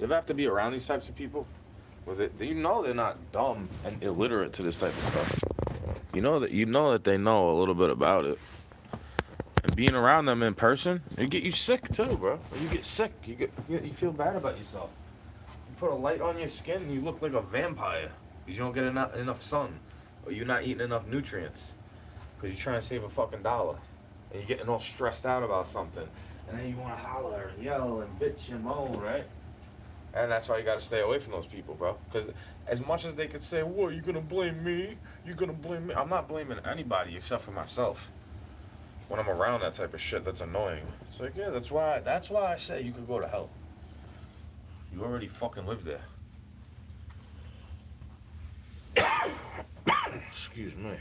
ever have to be around these types of people? With it, you know they're not dumb and illiterate to this type of stuff. You know that they know a little bit about it. And being around them in person, it get you sick too, bro. You get sick. You feel bad about yourself. You put a light on your skin, and you look like a vampire because you don't get enough sun, or you're not eating enough nutrients because you're trying to save a fucking dollar, and you're getting all stressed out about something, and then you want to holler and yell and bitch and moan, right? And that's why you gotta stay away from those people, bro. Because as much as they could say, "What, you gonna blame me? You gonna blame me?" I'm not blaming anybody except for myself. When I'm around that type of shit, that's annoying. It's like, yeah, that's why I say you could go to hell. You already fucking live there. Excuse me.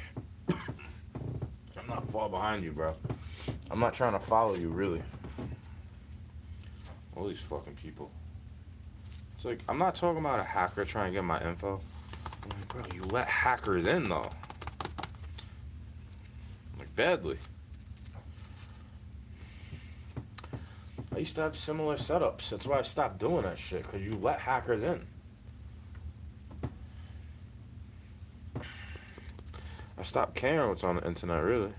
I'm not far behind you, bro. I'm not trying to follow you, really. All these fucking people. It's like, I'm not talking about a hacker trying to get my info. I'm like, bro, you let hackers in, though. Like, badly. I used to have similar setups. That's why I stopped doing that shit, because you let hackers in. I stopped caring what's on the internet, really.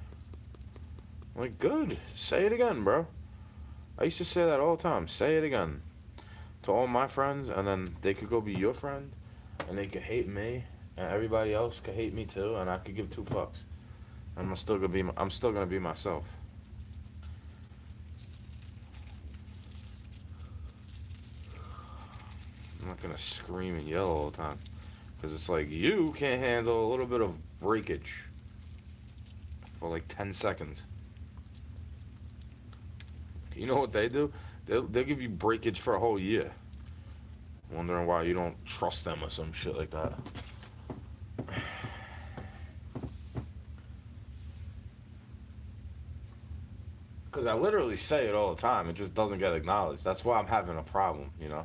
I'm like, good. Say it again, bro. I used to say that all the time. Say it again. To all my friends, and then they could go be your friend, and they could hate me, and everybody else could hate me too, and I could give two fucks. I'm still gonna be myself. I'm not gonna scream and yell all the time, because it's like you can't handle a little bit of breakage for like 10 seconds. You know what they do? They'll give you breakage for a whole year. Wondering why you don't trust them or some shit like that. Because I literally say it all the time. It just doesn't get acknowledged. That's why I'm having a problem, you know?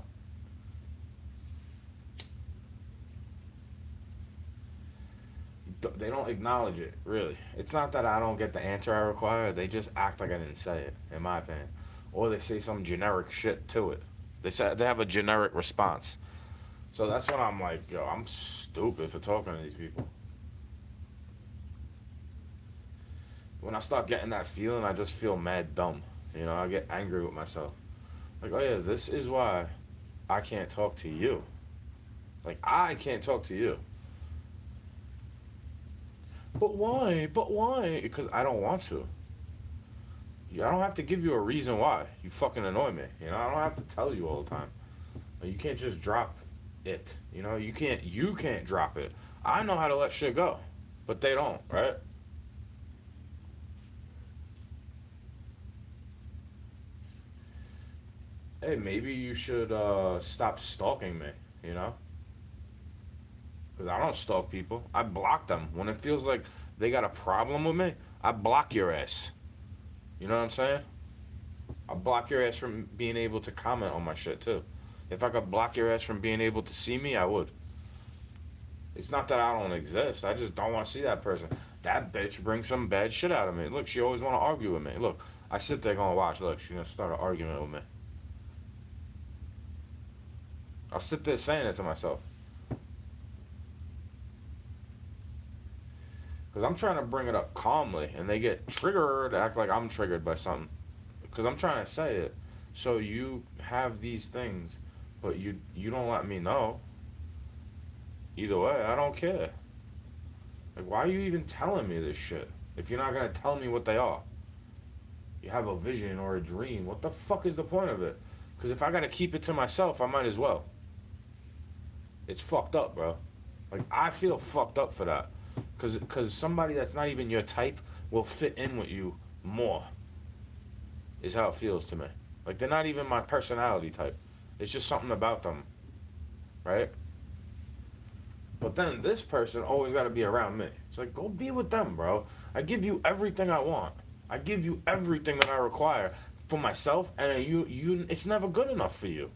They don't acknowledge it, really. It's not that I don't get the answer I require. They just act like I didn't say it, in my opinion. Or they say some generic shit to it. They have a generic response. So that's when I'm like, yo, I'm stupid for talking to these people. When I start getting that feeling, I just feel mad dumb. You know, I get angry with myself. Like, oh yeah, this is why I can't talk to you. Like, I can't talk to you. But why? But why? Because I don't want to. I don't have to give you a reason why. You fucking annoy me. You know, I don't have to tell you all the time. You can't just drop it. You know, you can't drop it. I know how to let shit go. But they don't, right? Hey, maybe you should stop stalking me, you know? Because I don't stalk people. I block them. When it feels like they got a problem with me, I block your ass. You know what I'm saying? I block your ass from being able to comment on my shit, too. If I could block your ass from being able to see me, I would. It's not that I don't exist. I just don't want to see that person. That bitch brings some bad shit out of me. Look, she always want to argue with me. Look, I sit there going, watch. Look, she's going to start an argument with me. I'll sit there saying it to myself. Because I'm trying to bring it up calmly, and they get triggered, act like I'm triggered by something. Because I'm trying to say it. So you have these things, but you don't let me know. Either way, I don't care. Like, why are you even telling me this shit if you're not going to tell me what they are? You have a vision or a dream. What the fuck is the point of it? Because if I got to keep it to myself, I might as well. It's fucked up, bro. Like, I feel fucked up for that. Because somebody that's not even your type will fit in with you more, is how it feels to me. Like, they're not even my personality type. It's just something about them, right? But then this person always got to be around me. It's like, go be with them, bro. I give you everything I want. I give you everything that I require for myself, and it's never good enough for you.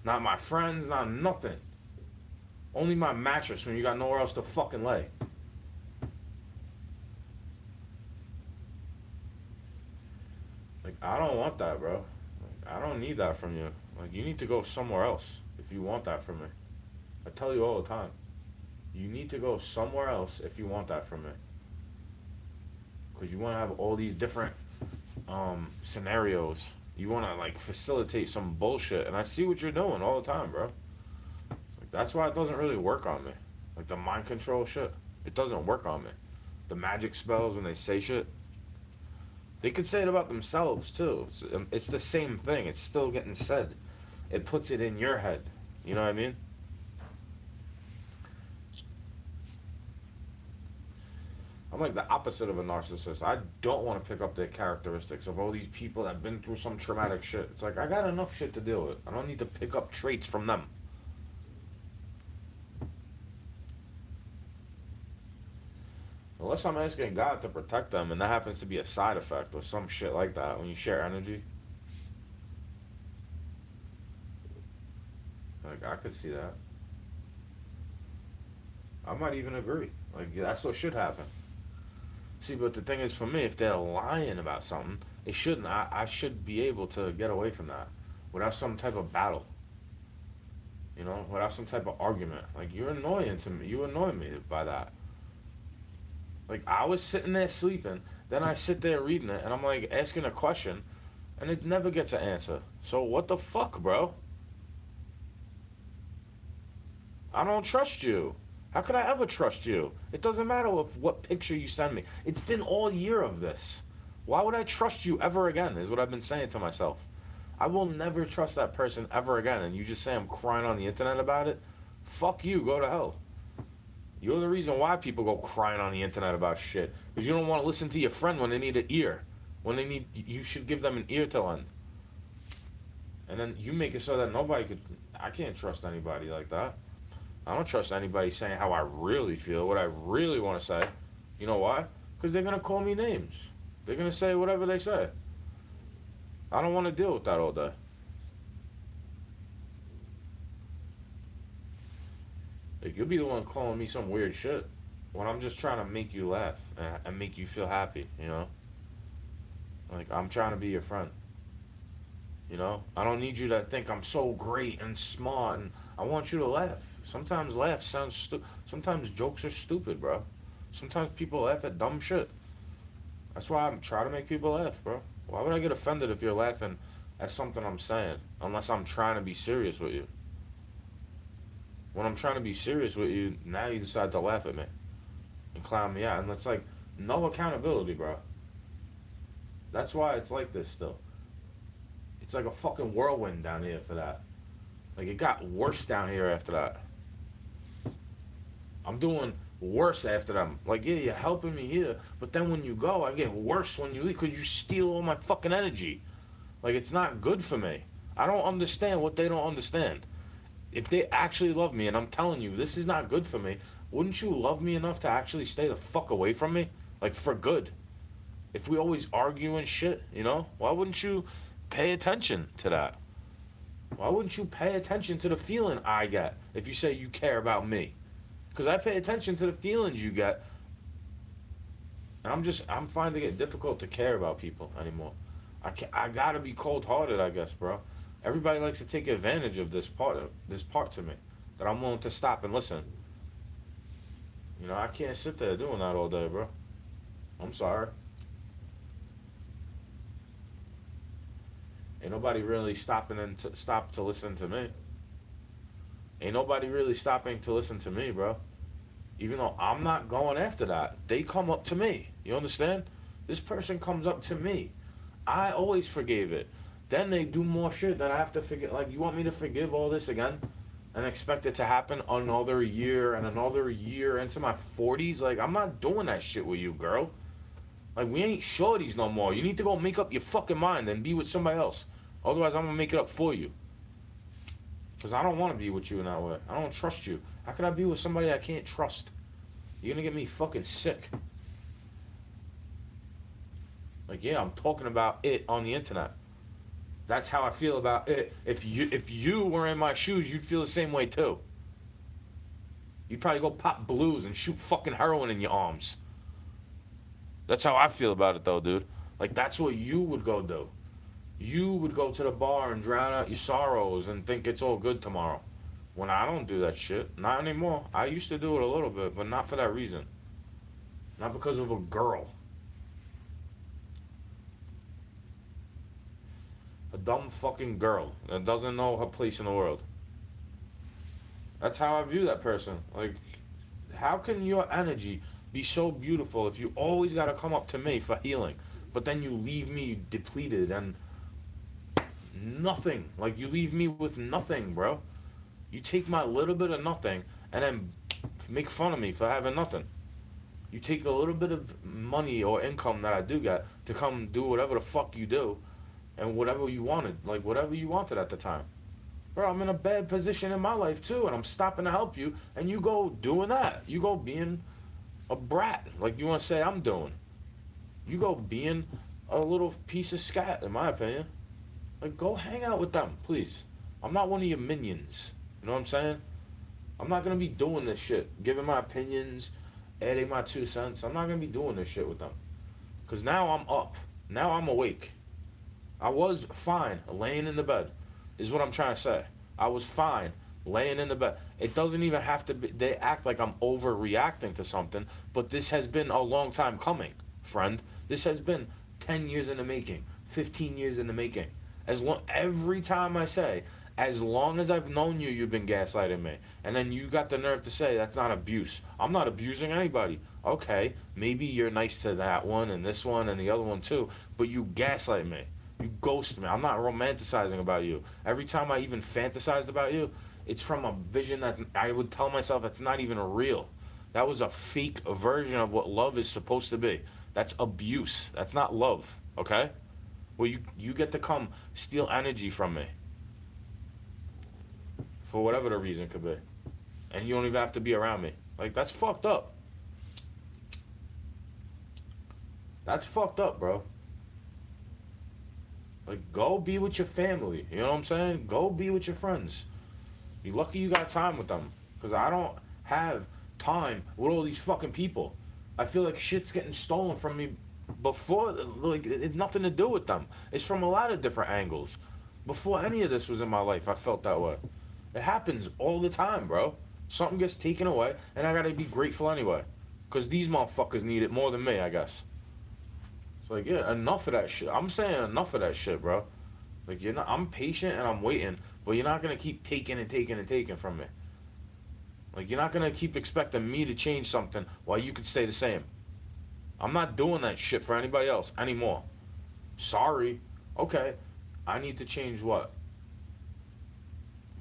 Not my friends, not nothing. Only my mattress when you got nowhere else to fucking lay. Like, I don't want that, bro. Like, I don't need that from you. Like, you need to go somewhere else if you want that from me. I tell you all the time. You need to go somewhere else if you want that from me. Because you want to have all these different scenarios. You want to, like, facilitate some bullshit. And I see what you're doing all the time, bro. Like, that's why it doesn't really work on me. Like, the mind control shit. It doesn't work on me. The magic spells when they say shit. They could say it about themselves, too. It's the same thing. It's still getting said. It puts it in your head. You know what I mean? I'm like the opposite of a narcissist. I don't want to pick up the characteristics of all these people that have been through some traumatic shit. It's like, I got enough shit to deal with. I don't need to pick up traits from them. Unless I'm asking God to protect them, and that happens to be a side effect or some shit like that when you share energy. Like, I could see that. I might even agree. Like, that's what should happen. See, but the thing is, for me, if they're lying about something, it shouldn't. I should be able to get away from that without some type of battle. You know, without some type of argument. Like, you're annoying to me. You annoy me by that. Like, I was sitting there sleeping, then I sit there reading it, and I'm like asking a question, and it never gets an answer. So what the fuck, bro? I don't trust you. How could I ever trust you? It doesn't matter what picture you send me. It's been all year of this. Why would I trust you ever again, is what I've been saying to myself. I will never trust that person ever again, and you just say I'm crying on the internet about it? Fuck you, go to hell. You're the reason why people go crying on the internet about shit. Because you don't want to listen to your friend when they need an ear. When they need, you should give them an ear to lend. And then you make it so that I can't trust anybody like that. I don't trust anybody saying how I really feel, what I really want to say. You know why? Because they're going to call me names. They're going to say whatever they say. I don't want to deal with that all day. Like, you'll be the one calling me some weird shit when I'm just trying to make you laugh and make you feel happy, you know? Like, I'm trying to be your friend. You know? I don't need you to think I'm so great and smart, and I want you to laugh. Sometimes laughs sound stupid. Sometimes jokes are stupid, bro. Sometimes people laugh at dumb shit. That's why I'm trying to make people laugh, bro. Why would I get offended if you're laughing at something I'm saying? Unless I'm trying to be serious with you. When I'm trying to be serious with you, now you decide to laugh at me and clown me out. And that's like no accountability, bro. That's why it's like this still. It's like a fucking whirlwind down here for that. Like, it got worse down here after that. I'm doing worse after them. Like, yeah, you're helping me here, but then when you go, I get worse when you leave because you steal all my fucking energy. Like, it's not good for me. I don't understand what they don't understand. If they actually love me, and I'm telling you, this is not good for me, wouldn't you love me enough to actually stay the fuck away from me? Like, for good. If we always argue and shit, you know? Why wouldn't you pay attention to that? Why wouldn't you pay attention to the feeling I get if you say you care about me? Because I pay attention to the feelings you get. And I'm finding it difficult to care about people anymore. I gotta be cold-hearted, I guess, bro. Everybody likes to take advantage of this part to me, that I'm willing to stop and listen. You know, I can't sit there doing that all day, bro. I'm sorry. Ain't nobody really stopping and stop to listen to me. Ain't nobody really stopping to listen to me, bro. Even though I'm not going after that, they come up to me. You understand? This person comes up to me. I always forgave it. Then they do more shit that I have to forget. Like, you want me to forgive all this again? And expect it to happen another year and another year into my 40s? Like, I'm not doing that shit with you, girl. Like, we ain't shorties no more. You need to go make up your fucking mind and be with somebody else. Otherwise, I'm gonna make it up for you. Because I don't want to be with you in that way. I don't trust you. How could I be with somebody I can't trust? You're gonna get me fucking sick. Like, yeah, I'm talking about it on the internet. That's how I feel about it. If you were in my shoes, you'd feel the same way too. You'd probably go pop blues and shoot fucking heroin in your arms. That's how I feel about it though, dude. Like, that's what you would go do. You would go to the bar and drown out your sorrows and think it's all good tomorrow. When I don't do that shit, not anymore. I used to do it a little bit, but not for that reason. Not because of a girl. A dumb fucking girl that doesn't know her place in the world. That's how I view that person. Like, how can your energy be so beautiful if you always gotta come up to me for healing, but then you leave me depleted and nothing? Like, you leave me with nothing, bro. You take my little bit of nothing and then make fun of me for having nothing. You take a little bit of money or income that I do get to come do whatever the fuck you do and whatever you wanted, like whatever you wanted at the time. Bro, I'm in a bad position in my life too, and I'm stopping to help you, and you go doing that. You go being a brat, like you want to say I'm doing. You go being a little piece of scat, in my opinion. Like, go hang out with them, please. I'm not one of your minions. You know what I'm saying? I'm not gonna be doing this shit, giving my opinions, adding my 2 cents. I'm not gonna be doing this shit with them. Cause now I'm up. Now I'm awake. I was fine laying in the bed, is what I'm trying to say. I was fine laying in the bed. It doesn't even have to be. They act like I'm overreacting to something, but this has been a long time coming, friend. This has been 10 years in the making, 15 years in the making. Every time I say, as long as I've known you, you've been gaslighting me. And then you got the nerve to say that's not abuse. I'm not abusing anybody. Okay, maybe you're nice to that one and this one and the other one too, but you gaslight me. You ghost me. I'm not romanticizing about you. Every time I even fantasized about you, it's from a vision that I would tell myself that's not even real. That was a fake version of what love is supposed to be. That's abuse. That's not love, okay? Well, you get to come steal energy from me for whatever the reason could be. And you don't even have to be around me. Like, that's fucked up. That's fucked up, bro. Like, go be with your family. You know what I'm saying? Go be with your friends. You're lucky you got time with them. Because I don't have time with all these fucking people. I feel like shit's getting stolen from me before. Like, it's nothing to do with them. It's from a lot of different angles. Before any of this was in my life, I felt that way. It happens all the time, bro. Something gets taken away, and I gotta be grateful anyway. Because these motherfuckers need it more than me, I guess. It's like, yeah, enough of that shit. I'm saying enough of that shit, bro. Like, you're not. I'm patient and I'm waiting, but you're not gonna keep taking and taking and taking from me. Like, you're not gonna keep expecting me to change something while you could stay the same. I'm not doing that shit for anybody else anymore. Sorry. Okay. I need to change what?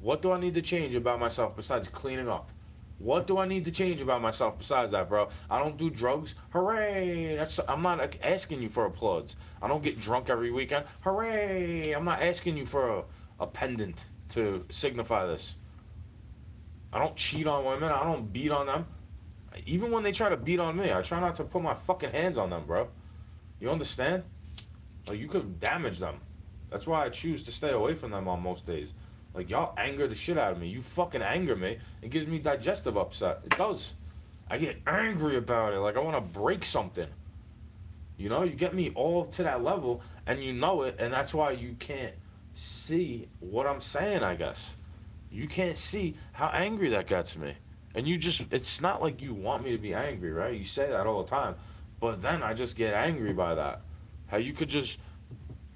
What do I need to change about myself besides cleaning up? What do I need to change about myself besides that, bro? I don't do drugs. Hooray! I'm not asking you for applause. I don't get drunk every weekend. Hooray! I'm not asking you for a pendant to signify this. I don't cheat on women. I don't beat on them. Even when they try to beat on me, I try not to put my fucking hands on them, bro. You understand? Like, you could damage them. That's why I choose to stay away from them on most days. Like, y'all anger the shit out of me. You fucking anger me. It gives me digestive upset. It does. I get angry about it. Like, I want to break something. You know, you get me all to that level, and you know it, and that's why you can't see what I'm saying, I guess. You can't see how angry that gets me. And you just, it's not like you want me to be angry, right? You say that all the time. But then I just get angry by that. How you could just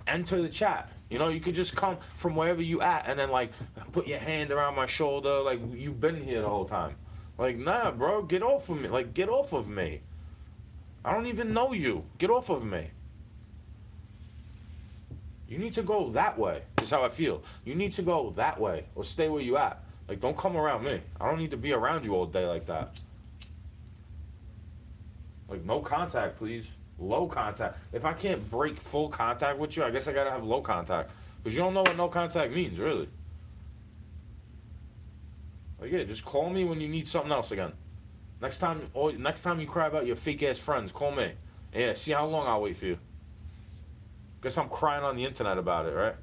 enter the chat. You know, you could just come from wherever you at and then, like, put your hand around my shoulder like you've been here the whole time. Like, nah, bro, get off of me. Like, get off of me. I don't even know you. Get off of me. You need to go that way, is how I feel. You need to go that way or stay where you at. Like, don't come around me. I don't need to be around you all day like that. Like, no contact, please. Low contact. If I can't break full contact with you, I guess I gotta have low contact. Because you don't know what no contact means, really. Like, yeah, just call me when you need something else again. Next time you cry about your fake ass friends, call me. Yeah, see how long I'll wait for you. Guess I'm crying on the internet about it, right?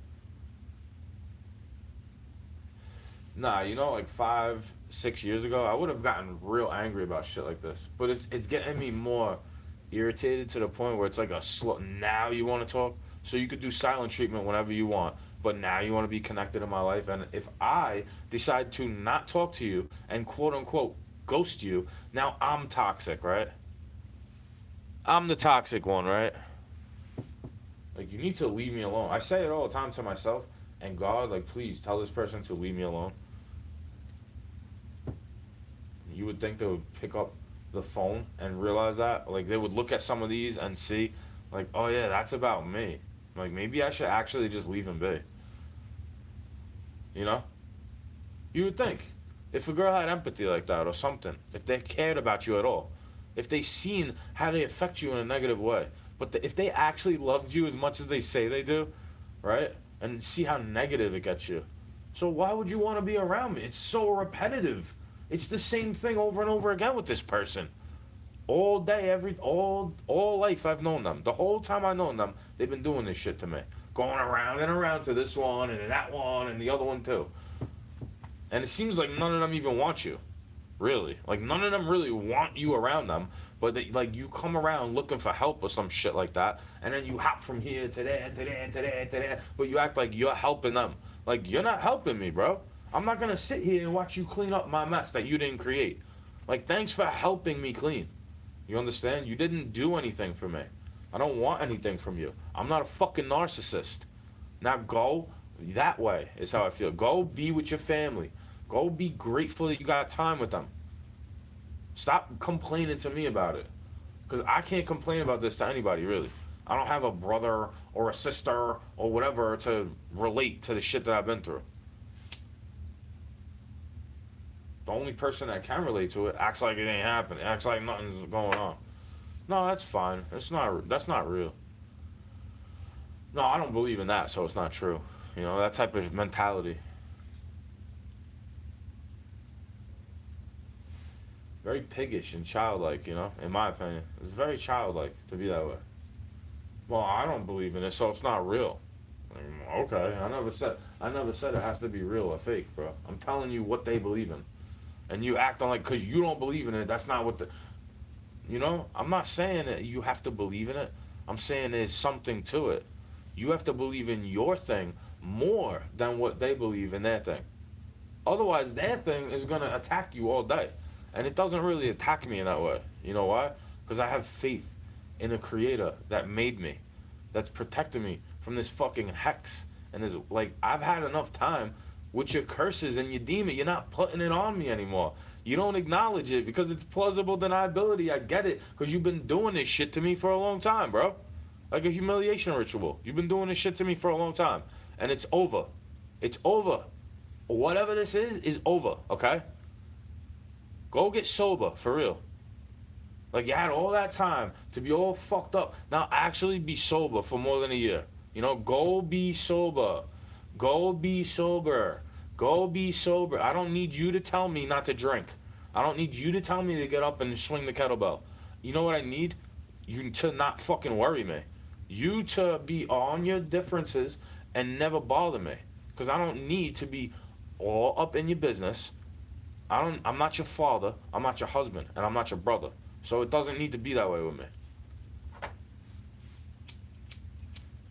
Nah, you know, like 5, 6 years ago, I would have gotten real angry about shit like this. But it's getting me more irritated to the point where it's like a slow. Now you want to talk? so you could do silent treatment whenever you want. But now you want to be connected in my life, and if I decide to not talk to you and quote unquote ghost you, now I'm toxic, right? I'm the toxic one, right? Like, you need to leave me alone. I say it all the time to myself and God, like, please tell this person to leave me alone. You would think they would pick up the phone and realize that. Like, they would look at some of these and see, like, oh yeah, that's about me. Like, maybe I should actually just leave him be. You know? You would think. If a girl had empathy like that or something, if they cared about you at all, if they seen how they affect you in a negative way, but if they actually loved you as much as they say they do, right? And see how negative it gets you. So why would you want to be around me? It's so repetitive. It's the same thing over and over again with this person. All day, all life I've known them. The whole time I've known them, they've been doing this shit to me. Going around and around to this one and that one and the other one too. And it seems like none of them even want you. Really. Like, none of them really want you around them. But, like, you come around looking for help or some shit like that. And then you hop from here to there, to there, to there, to there. But you act like you're helping them. Like, you're not helping me, bro. I'm not going to sit here and watch you clean up my mess that you didn't create. Like, thanks for helping me clean. You understand? You didn't do anything for me. I don't want anything from you. I'm not a fucking narcissist. Now go that way is how I feel. Go be with your family. Go be grateful that you got time with them. Stop complaining to me about it. Because I can't complain about this to anybody, really. I don't have a brother or a sister or whatever to relate to the shit that I've been through. The only person that can relate to it acts like it ain't happening. Acts like nothing's going on. No, that's fine. That's not real. No, I don't believe in that, so it's not true. You know, that type of mentality. Very piggish and childlike, you know, in my opinion. It's very childlike to be that way. Well, I don't believe in it, so it's not real. Okay, I never said it has to be real or fake, bro. I'm telling you what they believe in. And you act on like, because you don't believe in it, that's not what the, you know, I'm not saying that you have to believe in it. I'm saying there's something to it. You have to believe in your thing more than what they believe in their thing. Otherwise, their thing is going to attack you all day. And it doesn't really attack me in that way. You know why? Because I have faith in a creator that made me, that's protecting me from this fucking hex. And this, like, I've had enough time with your curses and your demon. You're not putting it on me anymore. You don't acknowledge it because it's plausible deniability. I get it, because you've been doing this shit to me for a long time, bro. Like a humiliation ritual. You've been doing this shit to me for a long time. And it's over. It's over. Whatever this is over, okay? Go get sober, for real. Like, you had all that time to be all fucked up. Now actually be sober for more than a year. You know, go be sober. Go be sober. Go be sober. I don't need you to tell me not to drink. I don't need you to tell me to get up and swing the kettlebell. You know what I need? You to not fucking worry me. You to be on your differences and never bother me. Because I don't need to be all up in your business. I'm not your father, I'm not your husband, and I'm not your brother. So it doesn't need to be that way with me.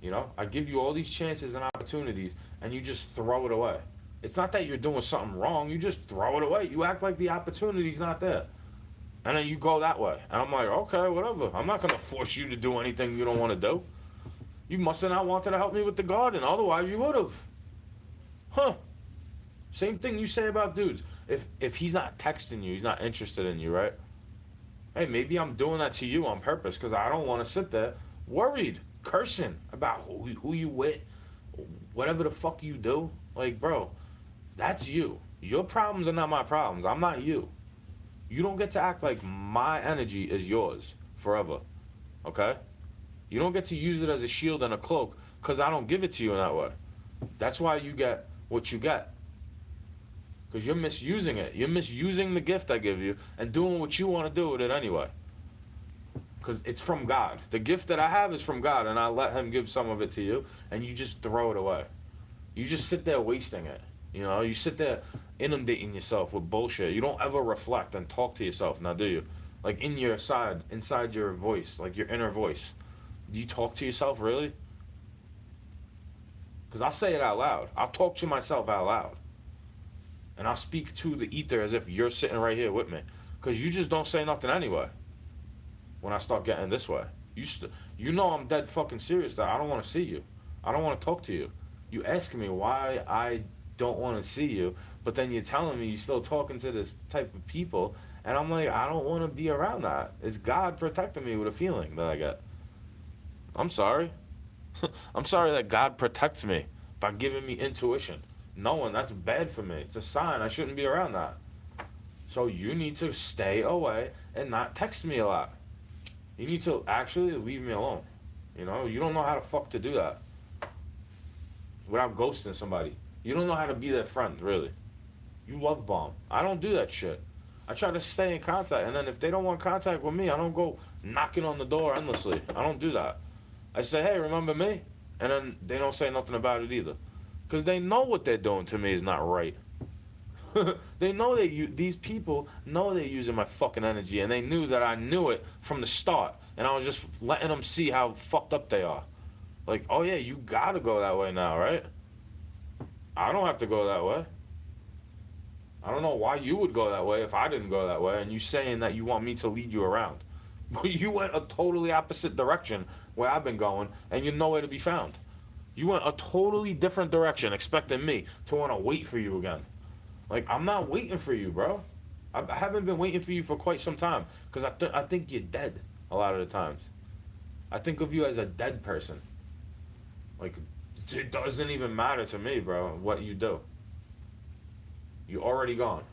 You know, I give you all these chances and opportunities, and you just throw it away. It's not that you're doing something wrong, you just throw it away. You act like the opportunity's not there. And then you go that way. And I'm like, okay, whatever. I'm not going to force you to do anything you don't want to do. You must have not wanted to help me with the garden, otherwise you would have. Huh. Same thing you say about dudes. If he's not texting you, he's not interested in you, right? Hey, maybe I'm doing that to you on purpose because I don't want to sit there worried, cursing about who you with, whatever the fuck you do. Like, bro, that's you. Your problems are not my problems. I'm not you. You don't get to act like my energy is yours forever, okay? You don't get to use it as a shield and a cloak because I don't give it to you in that way. That's why you get what you get. Because you're misusing it. You're misusing the gift I give you and doing what you want to do with it anyway. Because it's from God. The gift that I have is from God, and I let him give some of it to you, and you just throw it away. You just sit there wasting it. You know, you sit there inundating yourself with bullshit. You don't ever reflect and talk to yourself, now do you? Like inside your voice, like your inner voice. Do you talk to yourself, really? Because I'll say it out loud. I'll talk to myself out loud. And I'll speak to the ether as if you're sitting right here with me. Because you just don't say nothing anyway. When I start getting this way. You know I'm dead fucking serious that I don't want to see you. I don't want to talk to you. You asking me why I don't want to see you, but then you're telling me you're still talking to this type of people, and I'm like, I don't want to be around that. It's God protecting me with a feeling that I get. I'm sorry. I'm sorry that God protects me by giving me intuition. Knowing that's bad for me. It's a sign I shouldn't be around that. So you need to stay away and not text me a lot. You need to actually leave me alone. You know, you don't know how the fuck to do that without ghosting somebody. You don't know how to be their friend, really. You love bomb. I don't do that shit. I try to stay in contact, and then if they don't want contact with me, I don't go knocking on the door endlessly. I don't do that. I say, hey, remember me? And then they don't say nothing about it either. Because they know what they're doing to me is not right. They know these people know they're using my fucking energy, and they knew that I knew it from the start, and I was just letting them see how fucked up they are. Like, oh yeah, you gotta go that way now, right? I don't have to go that way. I don't know why you would go that way if I didn't go that way, and you saying that you want me to lead you around. But you went a totally opposite direction where I've been going, and you're nowhere to be found. You went a totally different direction, expecting me to want to wait for you again. Like, I'm not waiting for you, bro. I haven't been waiting for you for quite some time, because I think you're dead a lot of the times. I think of you as a dead person. Like, it doesn't even matter to me, bro, what you do. You're already gone.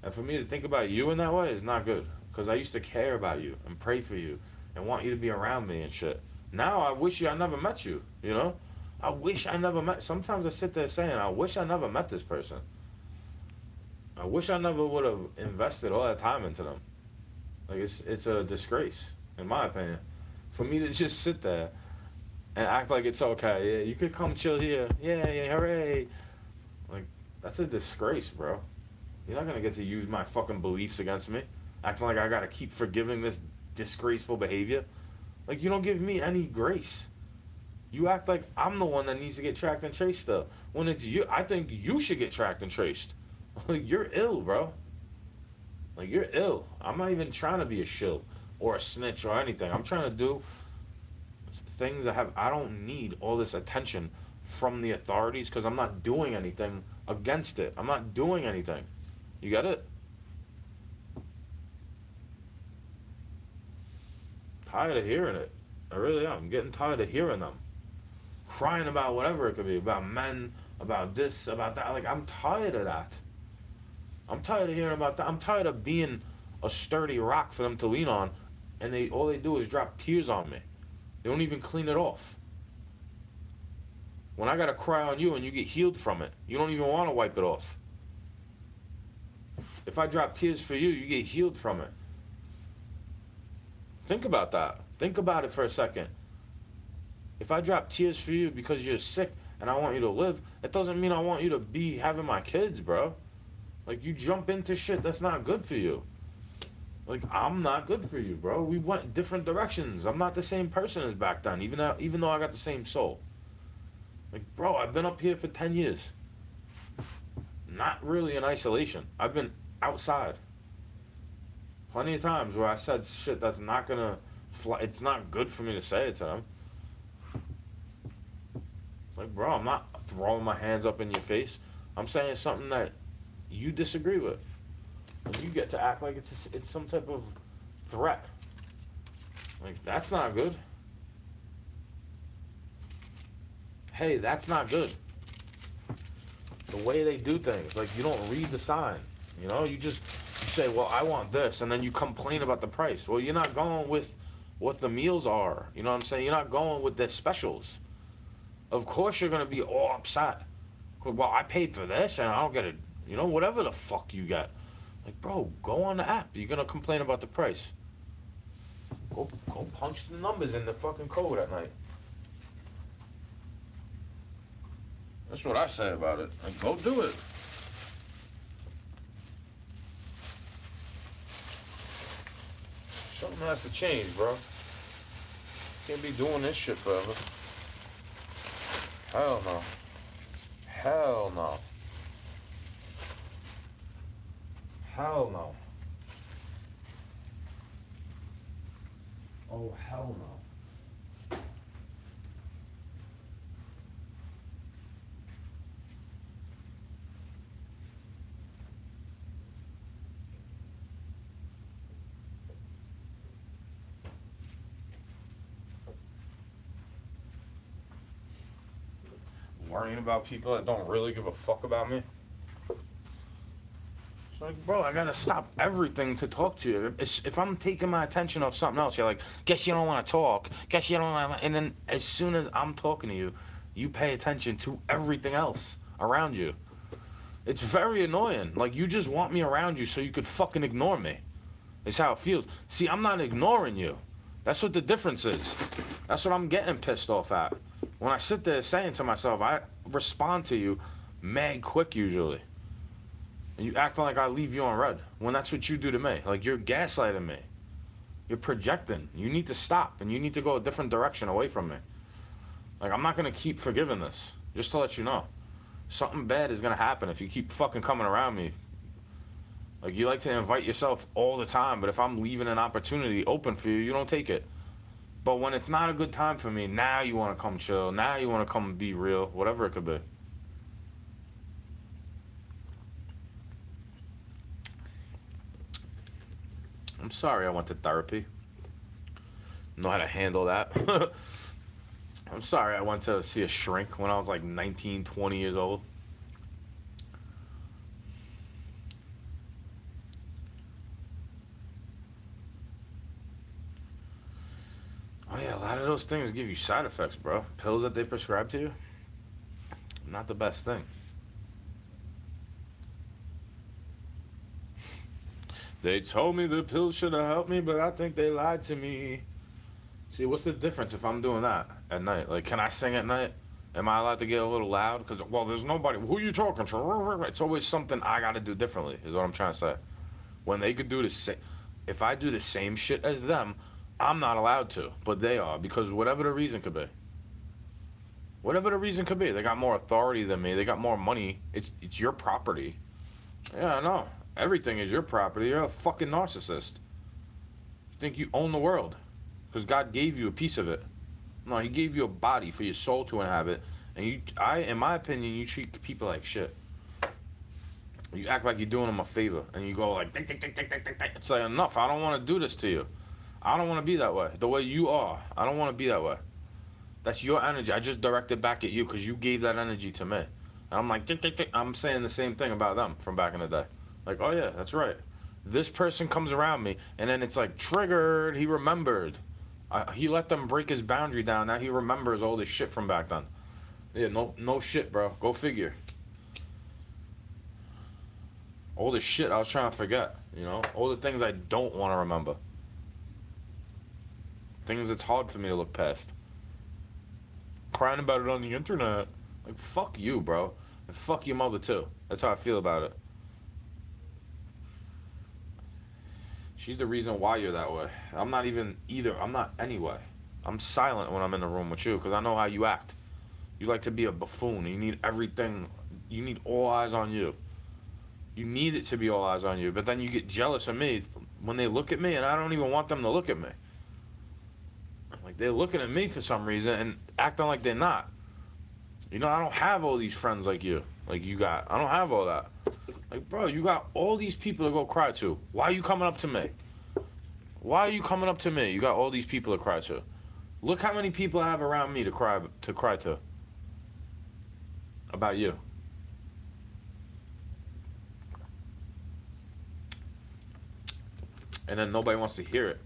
And for me to think about you in that way is not good. Because I used to care about you and pray for you and want you to be around me and shit. Now I wish I never met you, you know? I wish I never met. Sometimes I sit there saying, I wish I never met this person. I wish I never would have invested all that time into them. Like, it's a disgrace, in my opinion. For me to just sit there and act like it's okay. Yeah, you could come chill here. Yeah, yeah, hooray. Like, that's a disgrace, bro. You're not gonna get to use my fucking beliefs against me. Acting like I gotta keep forgiving this disgraceful behavior. Like, you don't give me any grace. You act like I'm the one that needs to get tracked and traced still. When it's you, I think you should get tracked and traced. Like, you're ill, bro. Like, you're ill. I'm not even trying to be a shill or a snitch or anything. I'm trying to do things I don't need all this attention from the authorities because I'm not doing anything against it. I'm not doing anything. You get it? Tired of hearing it. I really am. I'm getting tired of hearing them. Crying about whatever it could be. About men, about this, about that. Like, I'm tired of that. I'm tired of hearing about that. I'm tired of being a sturdy rock for them to lean on, and all they do is drop tears on me. They don't even clean it off. When I gotta cry on you and you get healed from it, you don't even want to wipe it off. If I drop tears for you, you get healed from it. Think about that. Think about it for a second. If I drop tears for you because you're sick and I want you to live, it doesn't mean I want you to be having my kids, bro. Like, you jump into shit that's not good for you. Like, I'm not good for you, bro. We went different directions. I'm not the same person as back then, even though I got the same soul. Like, bro, I've been up here for 10 years. Not really in isolation. I've been outside. Plenty of times where I said shit that's not gonna fly. It's not good for me to say it to them. Like, bro, I'm not throwing my hands up in your face. I'm saying something that you disagree with. And you get to act like it's some type of threat. Like, that's not good. Hey, that's not good. The way they do things, like, you don't read the sign. You know, you say, well, I want this, and then you complain about the price. Well, you're not going with what the meals are. You know what I'm saying? You're not going with the specials. Of course you're going to be all upset. Well, I paid for this, and I don't get it. You know, whatever the fuck you get. Like, bro, go on the app. You're going to complain about the price. Go punch the numbers in the fucking code at night. That's what I say about it. Like, go do it. Something has to change, bro. Can't be doing this shit forever. Hell no. Hell no. Hell no. Oh, hell no. Worrying about people that don't really give a fuck about me. It's like, bro, I gotta stop everything to talk to you. If I'm taking my attention off something else, you're like, guess you don't want to talk. Guess you don't want to. And then as soon as I'm talking to you, you pay attention to everything else around you. It's very annoying. Like, you just want me around you so you could fucking ignore me. It's how it feels. See, I'm not ignoring you. That's what the difference is. That's what I'm getting pissed off at. When I sit there saying to myself, I respond to you mad quick usually. And you acting like I leave you on red when that's what you do to me. Like, you're gaslighting me. You're projecting. You need to stop and you need to go a different direction away from me. Like, I'm not going to keep forgiving this. Just to let you know. Something bad is going to happen if you keep fucking coming around me. Like, you like to invite yourself all the time, but if I'm leaving an opportunity open for you, you don't take it. But when it's not a good time for me, now you want to come chill. Now you want to come be real. Whatever it could be. I'm sorry I went to therapy. Know how to handle that. I'm sorry I went to see a shrink when I was like 19, 20 years old. Oh yeah, a lot of those things give you side effects, bro. Pills that they prescribe to you, not the best thing. They told me the pills should have helped me, but I think they lied to me. See, what's the difference if I'm doing that at night? Like, can I sing at night? Am I allowed to get a little loud? Because, well, there's nobody. Who are you talking to? It's always something I got to do differently, is what I'm trying to say. When they could do the same, if I do the same shit as them, I'm not allowed to, but they are, because whatever the reason could be. Whatever the reason could be. They got more authority than me. They got more money. It's your property. Yeah, I know. Everything is your property. You're a fucking narcissist. You think you own the world because God gave you a piece of it. No, He gave you a body for your soul to inhabit, and in my opinion, you treat people like shit. You act like you're doing them a favor, and you go like, tick, tick, tick, tick, tick, tick, tick. It's like, enough. I don't want to do this to you. I don't want to be that way. The way you are, I don't want to be that way. That's your energy. I just directed back at you because you gave that energy to me. And I'm like, tick, tick, tick. I'm saying the same thing about them from back in the day. Like, oh yeah, that's right. This person comes around me, and then it's like, triggered. He remembered. He let them break his boundary down. Now he remembers all this shit from back then. Yeah, no shit, bro. Go figure. All the shit I was trying to forget, you know? All the things I don't want to remember. Things it's hard for me to look past. Crying about it on the internet. Like, fuck you, bro. And fuck your mother, too. That's how I feel about it. She's the reason why you're that way. I'm not even either. I'm not anyway. I'm silent when I'm in the room with you because I know how you act. You like to be a buffoon. You need everything. You need all eyes on you. You need it to be all eyes on you. But then you get jealous of me when they look at me, and I don't even want them to look at me. Like, they're looking at me for some reason and acting like they're not. You know, I don't have all these friends like you got. I don't have all that. Like, bro, you got all these people to go cry to. Why are you coming up to me? Why are you coming up to me? You got all these people to cry to. Look how many people I have around me to cry to. About you. And then nobody wants to hear it.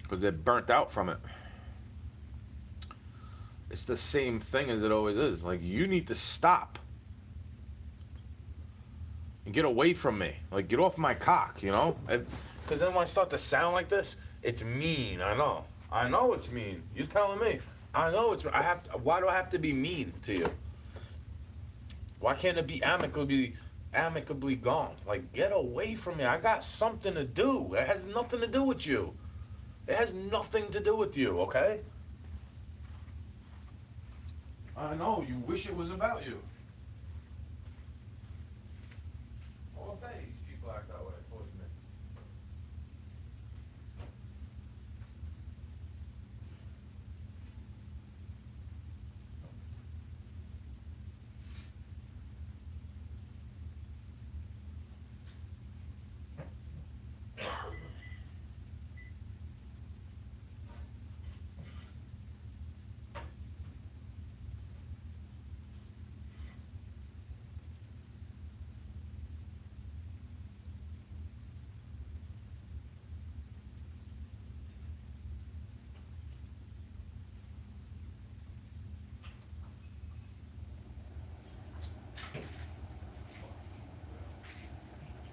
Because they're burnt out from it. It's the same thing as it always is. Like, you need to stop. And get away from me. Like, get off my cock, you know? Because then when I start to sound like this, it's mean. I know. I know it's mean. You're telling me. I know it's... Why do I have to be mean to you? Why can't it be amicably gone? Like, get away from me. I got something to do. It has nothing to do with you. It has nothing to do with you, okay? I know, you wish it was about you. All day these people act that way towards me.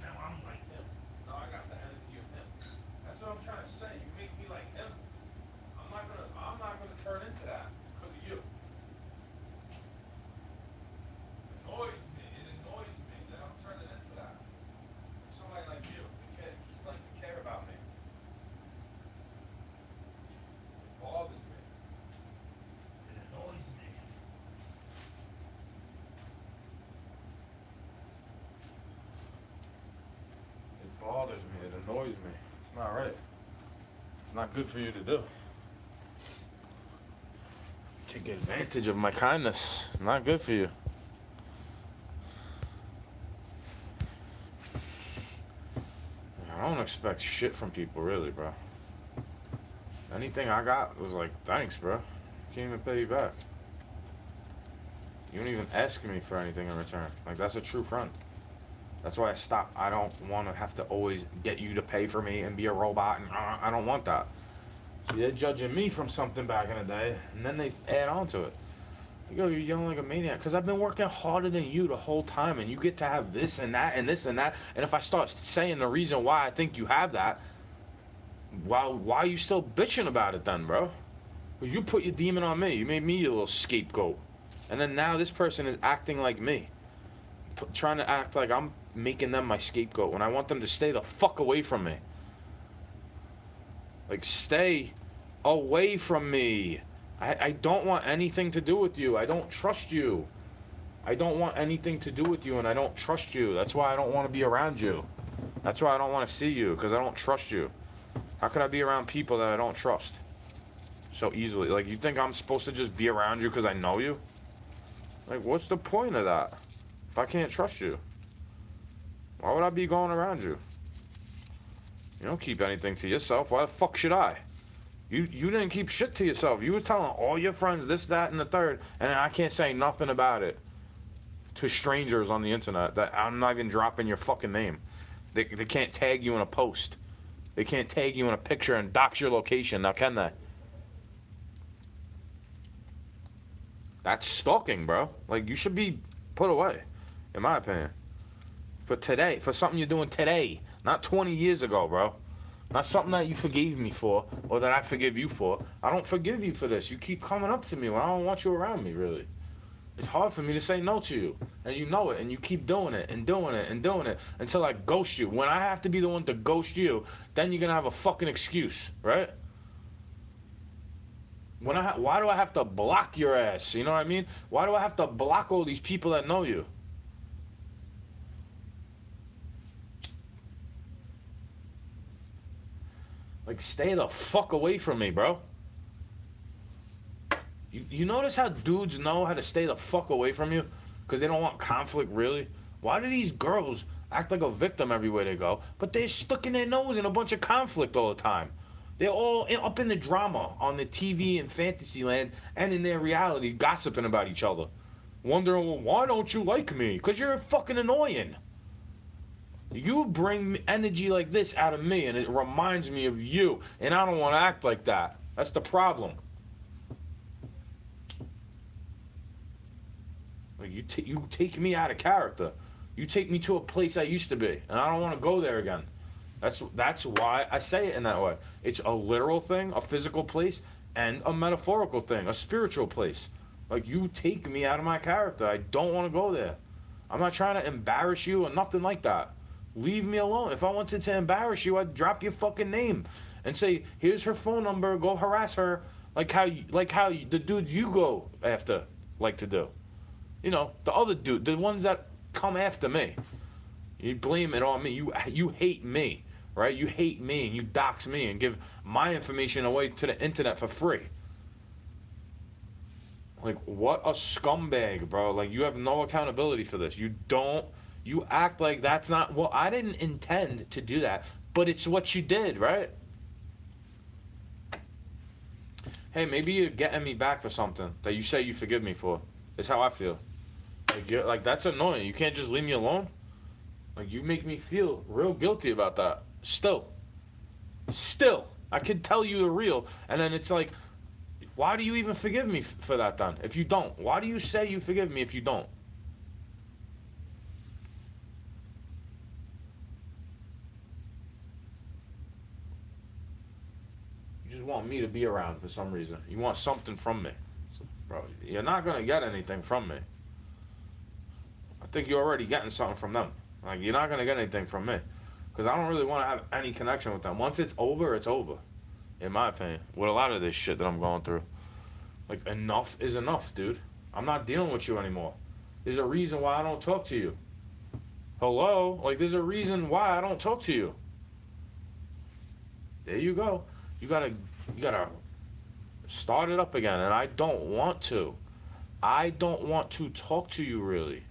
Now I'm like him. Now I got the energy of him. That's what I'm trying to say. You make me like him. I'm not gonna turn into that because of you. It annoys me that I'm turning into that. Somebody like you, you like to care about me. It bothers me. It annoys me. It bothers me. It annoys me. It's not right. It's not good for you to do. Take advantage of my kindness. Not good for you. I don't expect shit from people, really, bro. Anything I got was like, thanks, bro. Can't even pay you back. You don't even ask me for anything in return. Like, that's a true friend. That's why I stopped. I don't want to have to always get you to pay for me and be a robot, and I don't want that. See, they're judging me from something back in the day, and then they add on to it. You go, you're yelling like a maniac, because I've been working harder than you the whole time, and you get to have this and that and this and that, and if I start saying the reason why I think you have that, why are you still bitching about it then, bro? Because you put your demon on me. You made me your little scapegoat. And then now this person is acting like me. Trying to act like I'm making them my scapegoat when I want them to stay the fuck away from me. Like, stay away from me. I don't want anything to do with you. I don't trust you. I don't want anything to do with you, and I don't trust you. That's why I don't want to be around you. That's why I don't want to see you, because I don't trust you. How could I be around people that I don't trust so easily? Like, you think I'm supposed to just be around you because I know you? Like, what's the point of that if I can't trust you? Why would I be going around you? You don't keep anything to yourself. Why the fuck should I? You didn't keep shit to yourself. You were telling all your friends this, that, and the third, and I can't say nothing about it to strangers on the internet. That I'm not even dropping your fucking name. They can't tag you in a post. They can't tag you in a picture and dox your location. Now, can they? That's stalking, bro. Like, you should be put away, in my opinion. For today, for something you're doing today, not 20 years ago, bro. Not something that you forgave me for, or that I forgive you for. I don't forgive you for this. You keep coming up to me when I don't want you around me, really. It's hard for me to say no to you, and you know it, and you keep doing it, and doing it, and doing it, until I ghost you. When I have to be the one to ghost you, then you're gonna have a fucking excuse, right? Why do I have to block your ass? You know what I mean? Why do I have to block all these people that know you? Like, stay the fuck away from me, bro. You notice how dudes know how to stay the fuck away from you? Because they don't want conflict, really? Why do these girls act like a victim everywhere they go, but they're sticking their nose in a bunch of conflict all the time? They're all up in the drama on the TV and fantasy land and in their reality, gossiping about each other. Wondering, well, why don't you like me? Because you're fucking annoying. You bring energy like this out of me, and it reminds me of you, and I don't want to act like that. That's the problem. Like, you take me out of character. You take me to a place I used to be, and I don't want to go there again. That's why I say it in that way. It's a literal thing, a physical place, and a metaphorical thing, a spiritual place. Like, you take me out of my character. I don't want to go there. I'm not trying to embarrass you or nothing like that. Leave me alone. If I wanted to embarrass you, I'd drop your fucking name and say, "Here's her phone number. Go harass her." The dudes you go after like to do. You know, the other dude, the ones that come after me. You blame it on me. You hate me, right? You hate me and you dox me and give my information away to the internet for free. Like, what a scumbag, bro. Like, you have no accountability for this. You act like that's not, well, I didn't intend to do that, but it's what you did, right? Hey, maybe you're getting me back for something that you say you forgive me for. It's how I feel. Like, that's annoying. You can't just leave me alone. Like, you make me feel real guilty about that. Still. I could tell you the real, and then it's like, why do you even forgive me for that then? If you don't, why do you say you forgive me if you don't? You just want me to be around for some reason. You want something from me. Bro, you're not going to get anything from me. I think you're already getting something from them. Like, you're not going to get anything from me. Because I don't really want to have any connection with them. Once it's over, it's over. In my opinion. With a lot of this shit that I'm going through. Like, enough is enough, dude. I'm not dealing with you anymore. There's a reason why I don't talk to you. Hello? Like, there's a reason why I don't talk to you. There you go. You gotta start it up again, and I don't want to. I don't want to talk to you, really.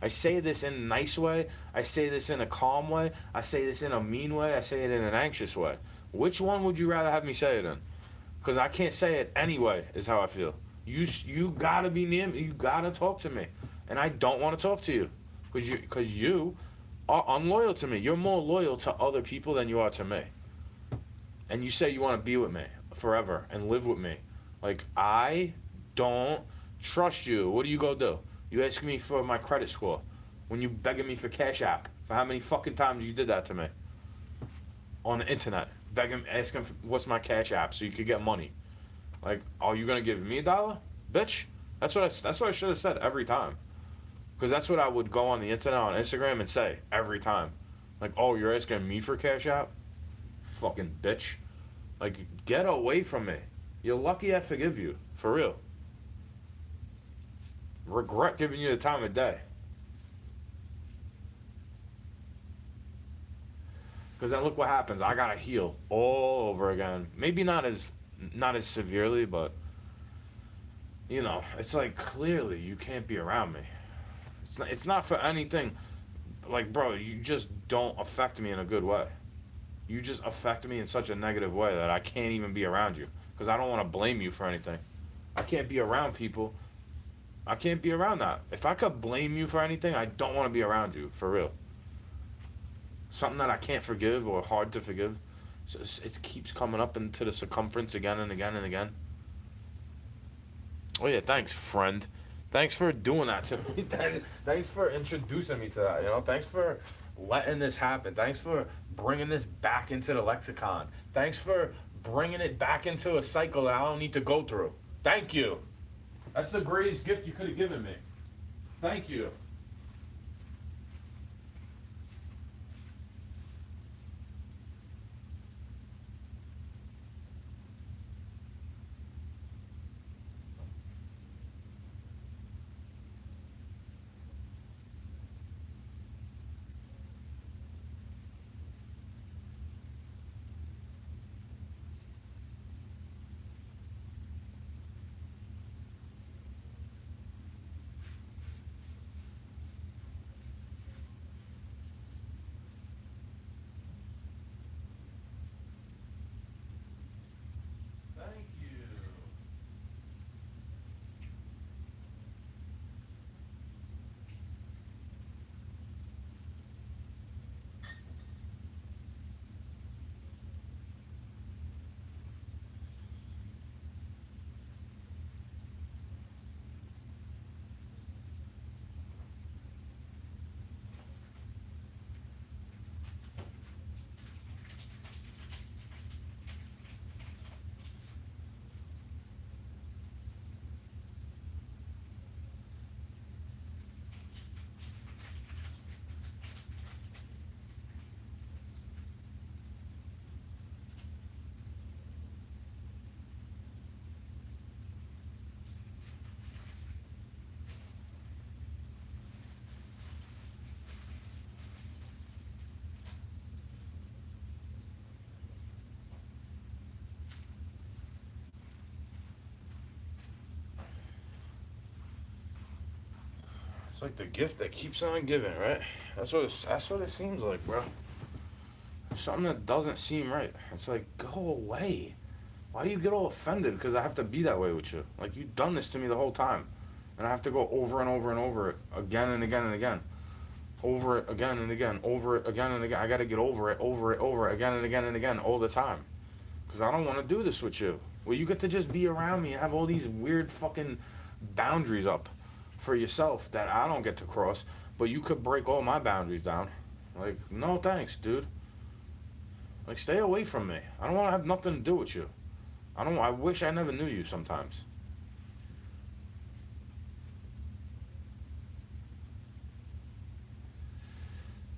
I say this in a nice way. I say this in a calm way. I say this in a mean way. I say it in an anxious way. Which one would you rather have me say it in? Because I can't say it anyway, is how I feel. You gotta be near me. You gotta talk to me. And I don't want to talk to you. Because you are unloyal to me. You're more loyal to other people than you are to me. And you say you want to be with me forever and live with me. Like, I don't trust you. What do you go do? You ask me for my credit score. When you begging me for Cash App. For how many fucking times you did that to me? On the internet. Asking for, what's my Cash App so you could get money. Like, are you going to give me $1? Bitch. That's what I should have said every time. Because that's what I would go on the internet, on Instagram, and say every time. Like, oh, you're asking me for Cash App? Fucking bitch. Like, get away from me. You're lucky I forgive you. For real. Regret giving you the time of day. Because then look what happens. I gotta heal all over again. Maybe not as severely, but you know, it's like clearly you can't be around me. It's not for anything. Like, bro, you just don't affect me in a good way. You just affect me in such a negative way that I can't even be around you. Because I don't want to blame you for anything. I can't be around people. I can't be around that. If I could blame you for anything, I don't want to be around you, for real. Something that I can't forgive or hard to forgive. So it keeps coming up into the circumference again and again and again. Oh yeah, thanks, friend. Thanks for doing that to me. Thanks for introducing me to that, you know? Thanks for letting this happen. Thanks for bringing this back into the lexicon. Thanks for bringing it back into a cycle that I don't need to go through. Thank you. That's the greatest gift you could have given me. Thank you. It's like the gift that keeps on giving, right? That's what it seems like, bro. Something that doesn't seem right. It's like, go away. Why do you get all offended? Because I have to be that way with you. Like, you've done this to me the whole time. And I have to go over and over and over it again and again and again. Over it again and again. Over it again and again. I got to get over it again and again and again all the time. Because I don't want to do this with you. Well, you get to just be around me and have all these weird fucking boundaries up for yourself that I don't get to cross. But you could break all my boundaries down. Like, no thanks, dude. Like, stay away from me. I don't want to have nothing to do with you. I wish I never knew you sometimes.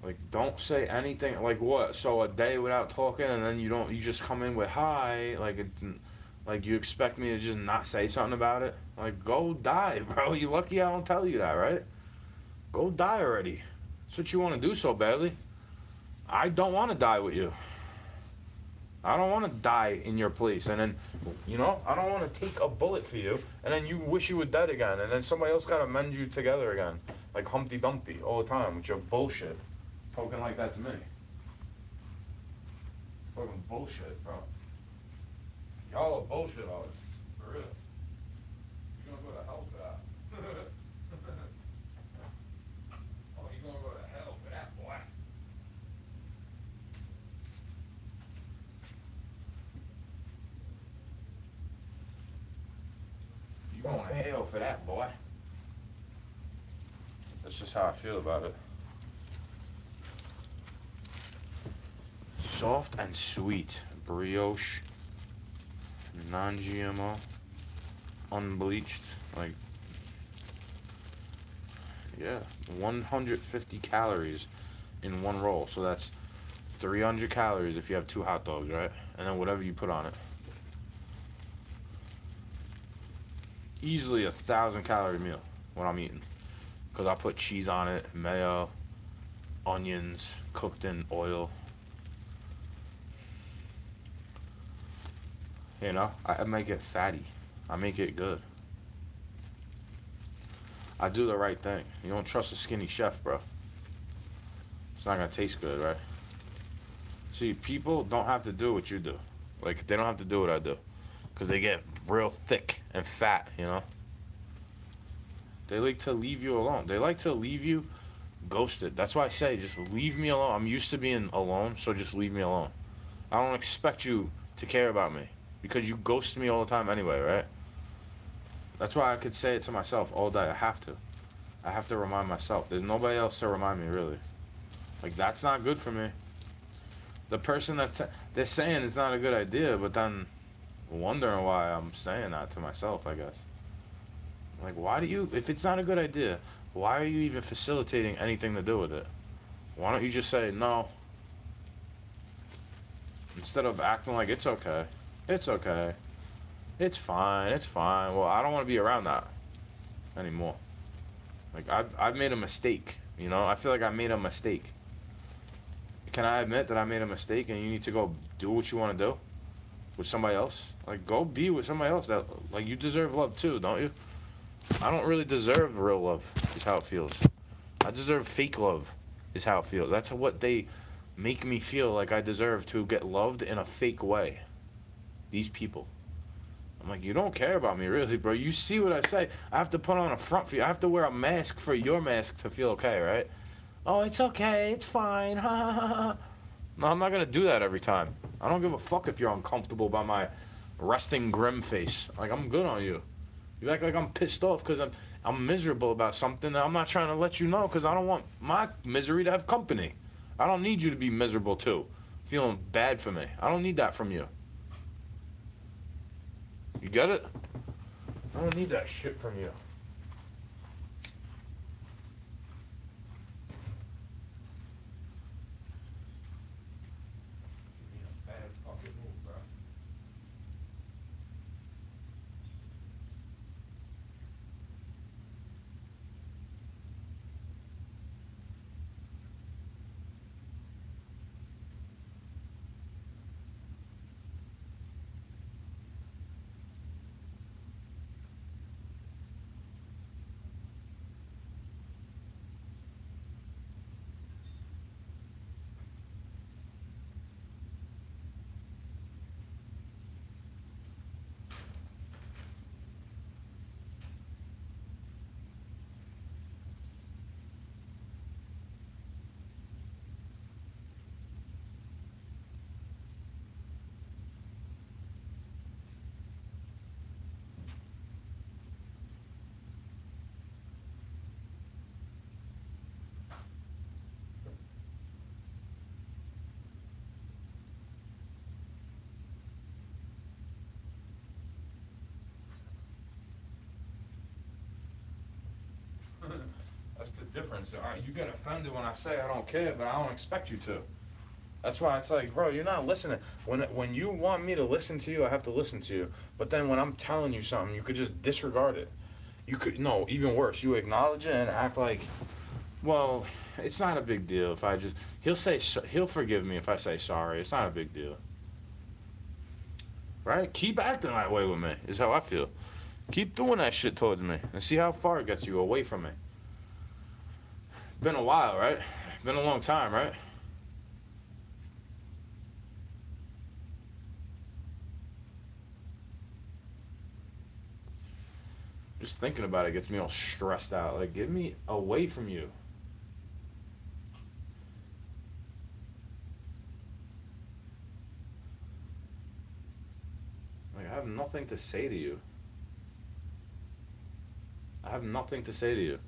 Like, don't say anything. Like, what? So a day without talking, and then you just come in with hi. Like you expect me to just not say something about it? Like, go die, bro. You lucky I don't tell you that, right? Go die already. That's what you want to do so badly. I don't want to die with you. I don't want to die in your place, and then, I don't want to take a bullet for you, and then you wish you were dead again, and then somebody else got to mend you together again, like Humpty Dumpty all the time with your bullshit, talking like that to me. Fucking bullshit, bro. Y'all are bullshit artists, for real. You're gonna go to hell for that. Oh, you're gonna go to hell for that, boy. You're going to hell for that, boy. That's just how I feel about it. Soft and sweet brioche, non-GMO, unbleached. Like, yeah, 150 calories in one roll. So that's 300 calories if you have 2 hot dogs, right? And then whatever you put on it. Easily 1,000-calorie meal when I'm eating, because I put cheese on it, mayo, onions, cooked in oil. I make it fatty. I make it good. I do the right thing. You don't trust a skinny chef, bro. It's not gonna taste good, right? See, people don't have to do what you do. Like, they don't have to do what I do, because they get real thick and fat, They like to leave you alone. They like to leave you ghosted. That's why I say, just leave me alone. I'm used to being alone, so just leave me alone. I don't expect you to care about me, because you ghost me all the time anyway, right? That's why I could say it to myself all day. I have to. I have to remind myself. There's nobody else to remind me, really. Like, that's not good for me. The person they're saying it's not a good idea, but then wondering why I'm saying that to myself, I guess. Like, if it's not a good idea, why are you even facilitating anything to do with it? Why don't you just say no? Instead of acting like it's okay. It's okay. It's fine. It's fine. Well, I don't want to be around that anymore. Like, I've made a mistake, I feel like I made a mistake. Can I admit that I made a mistake and you need to go do what you want to do with somebody else? Like, go be with somebody else. Like, you deserve love too, don't you? I don't really deserve real love, is how it feels. I deserve fake love, is how it feels. That's what they make me feel like I deserve, to get loved in a fake way. These people. I'm like, you don't care about me, really, bro. You see what I say. I have to put on a front for you. I have to wear a mask for your mask to feel okay, right? Oh, it's okay. It's fine. Ha ha ha ha. No, I'm not going to do that every time. I don't give a fuck if you're uncomfortable by my resting grim face. Like, I'm good on you. You act like I'm pissed off because I'm miserable about something that I'm not trying to let you know, because I don't want my misery to have company. I don't need you to be miserable too, feeling bad for me. I don't need that from you. You get it? I don't need that shit from you. Bad fucking move, bro. That's the difference. You get offended when I say I don't care, but I don't expect you to. That's why it's like, bro, you're not listening. When you want me to listen to you, I have to listen to you. But then when I'm telling you something, you could just disregard it. You could, no, even worse, you acknowledge it and act like, well, it's not a big deal if I just, he'll forgive me if I say sorry. It's not a big deal. Right? Keep acting that way with me, is how I feel. Keep doing that shit towards me and see how far it gets you away from me. Been a while, right? Been a long time, right? Just thinking about it gets me all stressed out. Like, get me away from you. Like, I have nothing to say to you. I have nothing to say to you.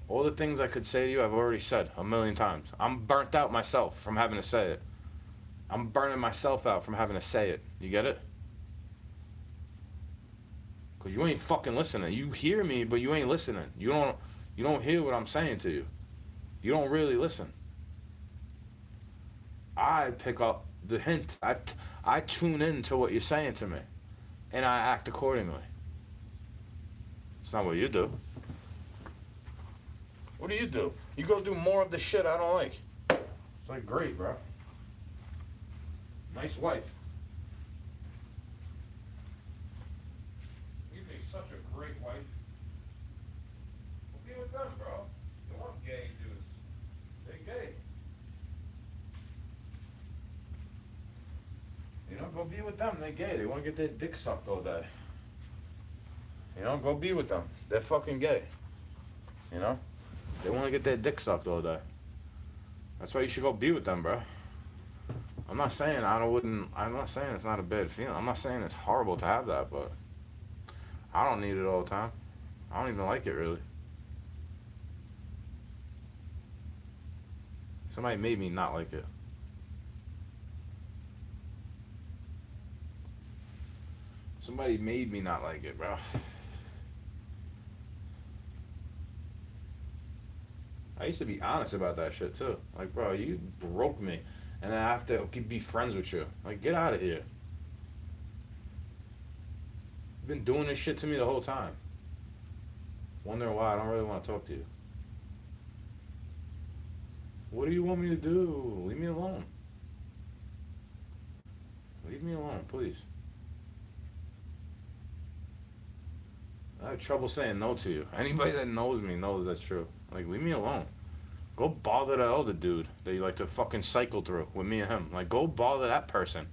All the things I could say to you, I've already said a million times. I'm burnt out myself from having to say it. I'm burning myself out from having to say it. You get it? Because you ain't fucking listening. You hear me, but you ain't listening. You don't hear what I'm saying to you. You don't really listen. I pick up the hint. I tune in to what you're saying to me, and I act accordingly. It's not what you do. What do? You go do more of the shit I don't like. It's like, great, bro. Nice wife. You make such a great wife. Well, be with them, bro. You want gay dudes. They're gay. You know, go be with them. They're gay. They want to get their dick sucked all day. You know, go be with them. They're fucking gay. You know? They want to get their dick sucked all day. That's why you should go be with them, bro. I'm not saying I'm not saying it's not a bad feeling. I'm not saying it's horrible to have that, but I don't need it all the time. I don't even like it, really. Somebody made me not like it. Somebody made me not like it, bro. I used to be honest about that shit, too. Like, bro, you broke me, and then I have to be friends with you. Like, get out of here. You've been doing this shit to me the whole time. Wondering why I don't really want to talk to you. What do you want me to do? Leave me alone. Leave me alone, please. I have trouble saying no to you. Anybody that knows me knows that's true. Like, leave me alone. Go bother the other dude that you like to fucking cycle through with me and him. Like, go bother that person.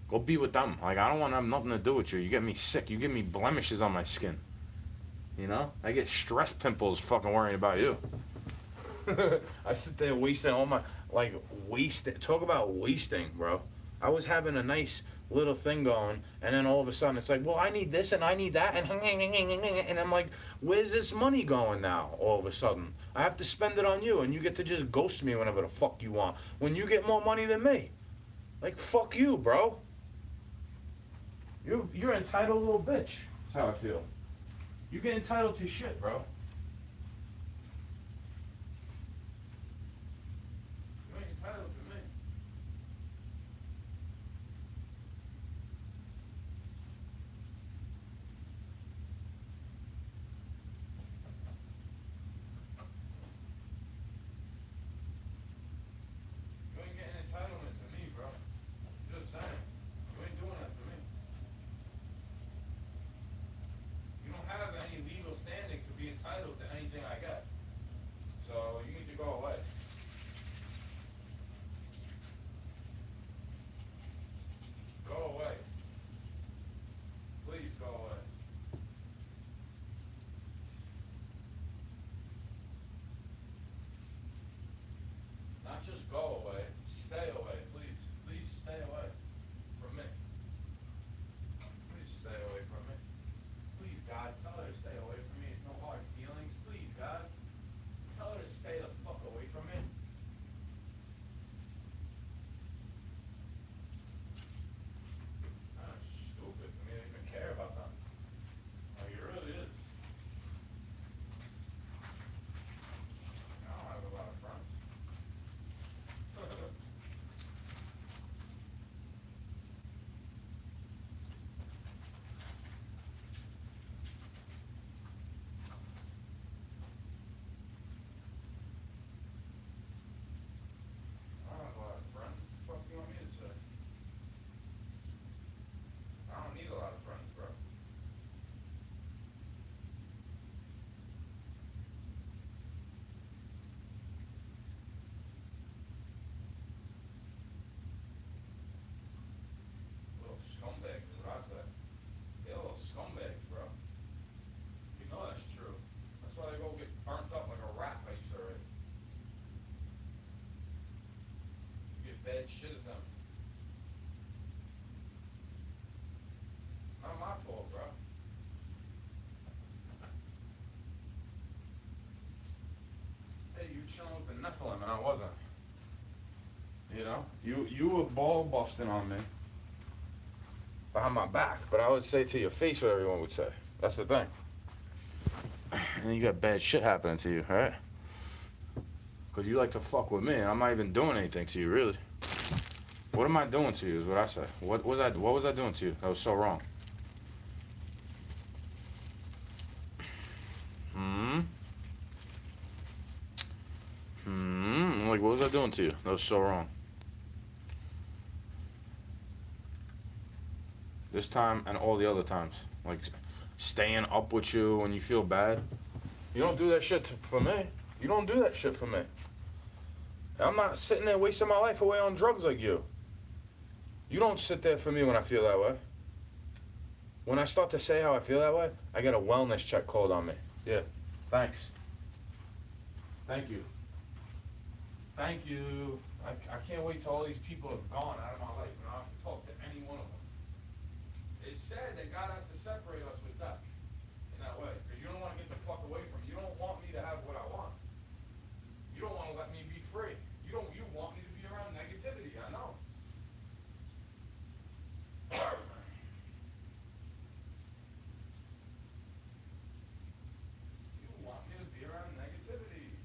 Go be with them. Like, I don't want to have nothing to do with you. You get me sick. You give me blemishes on my skin. You know? I get stress pimples fucking worrying about you. I sit there wasting all my, like, talk about wasting, bro. I was having a nice little thing going, and then all of a sudden it's like, well, I need this and I need that, and I'm like, where's this money going now? All of a sudden, I have to spend it on you, and you get to just ghost me whenever the fuck you want. When you get more money than me, like, fuck you, bro. You're an entitled little bitch. That's how I feel. You get entitled to shit, bro. You ain't entitled to me. You ain't getting entitlement to me, bro. Just saying. You ain't doing that to me. You don't have any legal standing to be entitled to anything I get. So you need to go away. chilling with the Nephilim, and I wasn't. You know, you were ball busting on me behind my back, but I would say to your face what everyone would say. That's the thing. And you got bad shit happening to you, right? Because you like to fuck with me, and I'm not even doing anything to you, really. What am I doing to you is what I say. What was I doing to you that was so wrong? Like, what was I doing to you that was so wrong? This time and all the other times. Like, staying up with you when you feel bad. You don't do that shit for me. You don't do that shit for me. I'm not sitting there wasting my life away on drugs like you. You don't sit there for me when I feel that way. When I start to say how I feel that way, I get a wellness check called on me. Yeah. Thanks. Thank you. Thank you. I can't wait till all these people have gone out of my life and I don't have to talk to any one of them. It's sad that God has to separate us with death in that way. Because you don't want to get the fuck away from me. You don't want me to have what I want. You don't want to let me be free. You want me to be around negativity, I know. You want me to be around negativity.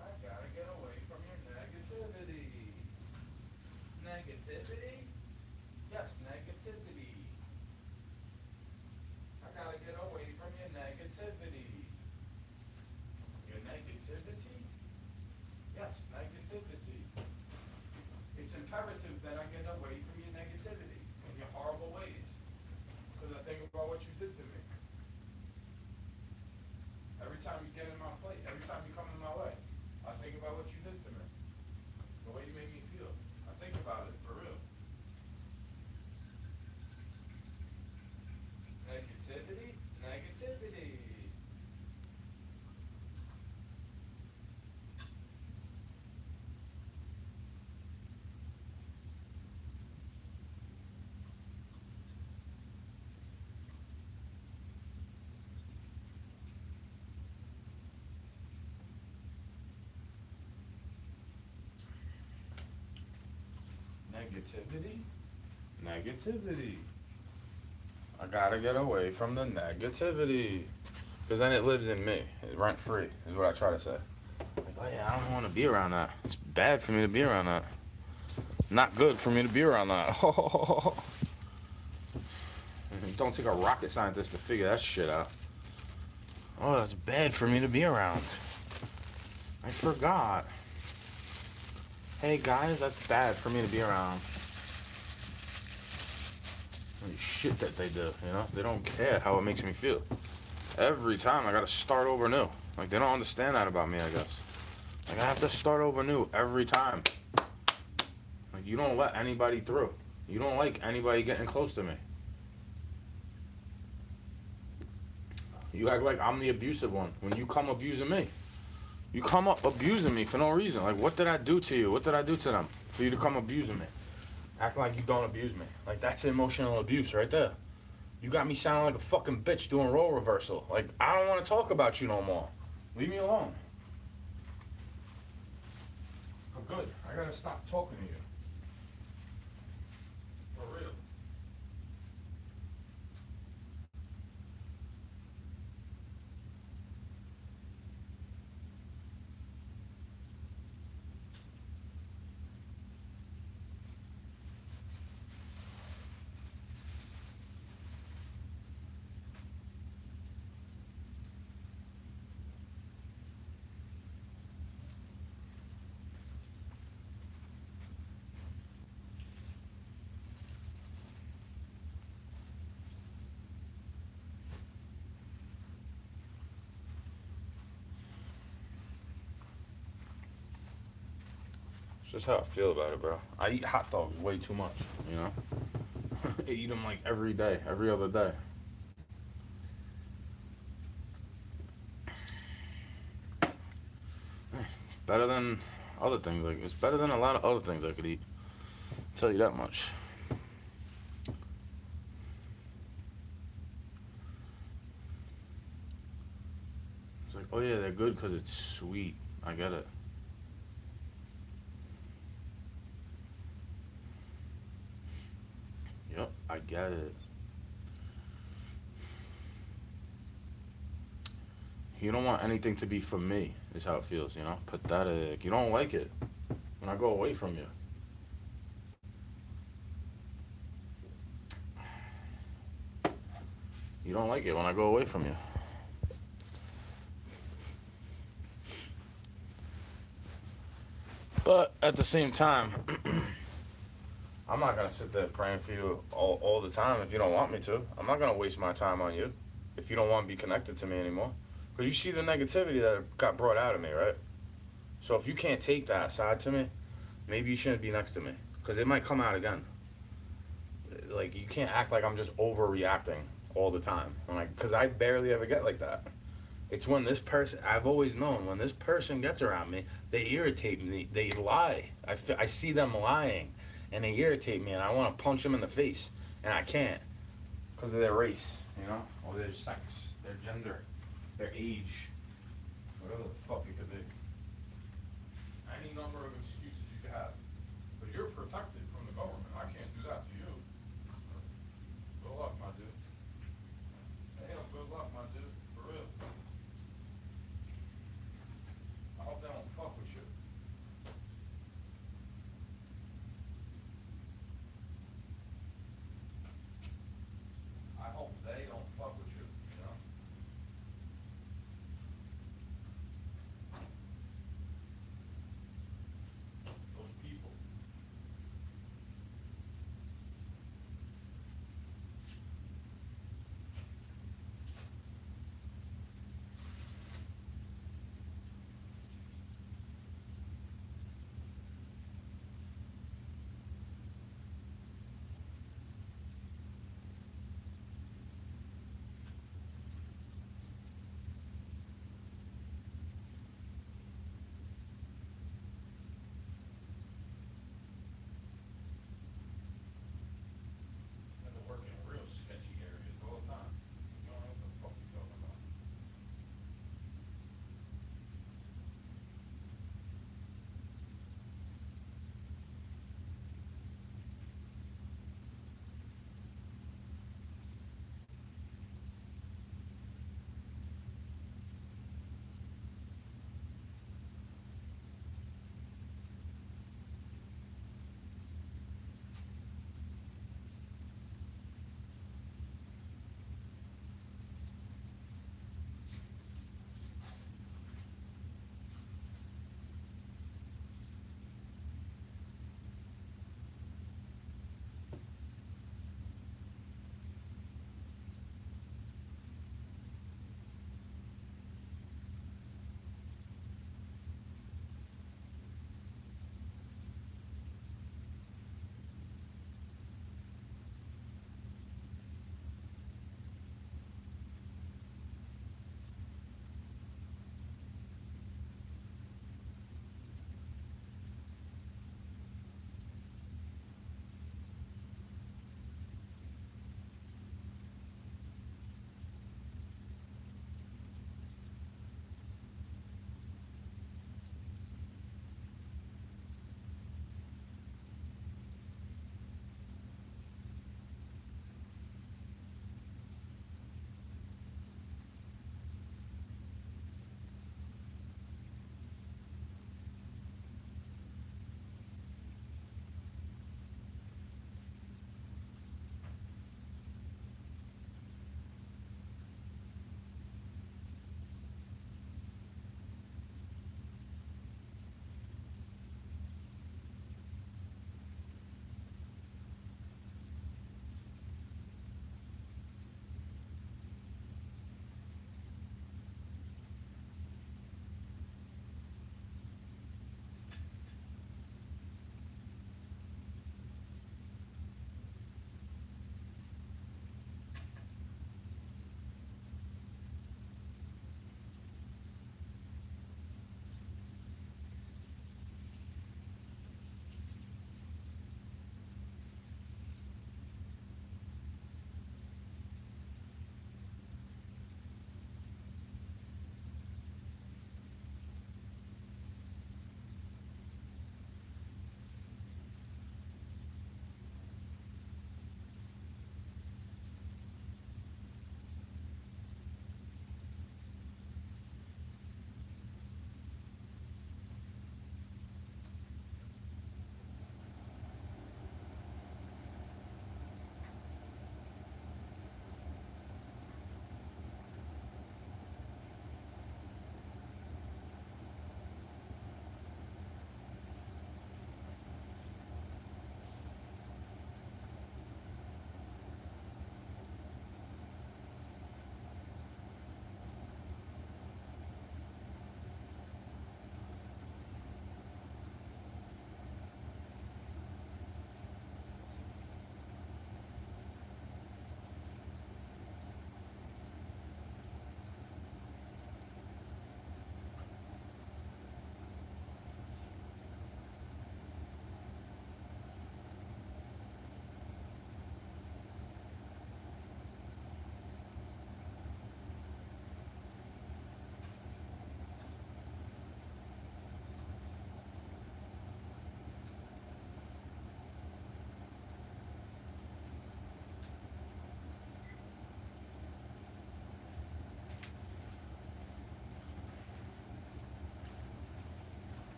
I gotta get away from your negativity. Negativity? Yes, negativity. I gotta get away from your negativity. Your negativity? Yes, negativity. It's imperative that I get away from your negativity and your horrible ways. Because I think about what you did to me. Every time you get in my plate, every time you come in my way, I think about what you did to me. The way you made me feel. I think about it, for real. Negativity? Negativity. Negativity? Negativity. I gotta get away from the negativity. Because then it lives in me. Rent free is what I try to say. Like, oh yeah, I don't want to be around that. It's bad for me to be around that. Not good for me to be around that. It don't take a rocket scientist to figure that shit out. Oh, that's bad for me to be around. I forgot. Hey guys, that's bad for me to be around. Holy shit that they do, you know? They don't care how it makes me feel. Every time I gotta start over new. Like, they don't understand that about me, I guess. Like, I have to start over new every time. Like, you don't let anybody through. You don't like anybody getting close to me. You act like I'm the abusive one when you come abusing me. You come up abusing me for no reason. Like, what did I do to you? What did I do to them for you to come abusing me? Acting like you don't abuse me. Like, that's emotional abuse right there. You got me sounding like a fucking bitch doing role reversal. Like, I don't want to talk about you no more. Leave me alone. I'm good. I gotta stop talking to you. For real. It's just how I feel about it, bro. I eat hot dogs way too much, you know? I eat them like every day, every other day. Better than other things. Like, it's better than a lot of other things I could eat. I'll tell you that much. It's like, oh yeah, they're good because it's sweet. I get it. Yep, I get it. You don't want anything to be for me, is how it feels, you know? Pathetic. You don't like it when I go away from you. You don't like it when I go away from you. But at the same time, I'm not gonna sit there praying for you all the time if you don't want me to. I'm not gonna waste my time on you if you don't want to be connected to me anymore. Because you see the negativity that got brought out of me, right? So if you can't take that side to me, maybe you shouldn't be next to me. Because it might come out again. Like, you can't act like I'm just overreacting all the time. Because I barely ever get like that. It's when this person, I've always known, when this person gets around me, they irritate me. They lie. I see them lying, and they irritate me, and I want to punch them in the face, and I can't because of their race, you know, or their sex, their gender, their age, whatever the fuck it could be. Any number of excuses you could have, but you're protected from the government. I can't do that to you. Good luck, my dude. Hey, good luck, my dude. For real. I hope they don't fuck with you. I hope they don't fuck with you, you know? Those people.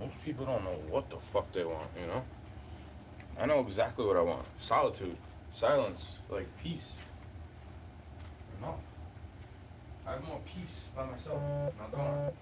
Most people don't know what the fuck they want, you know? I know exactly what I want. Solitude, silence, like peace. Enough. I have more peace by myself. Not going.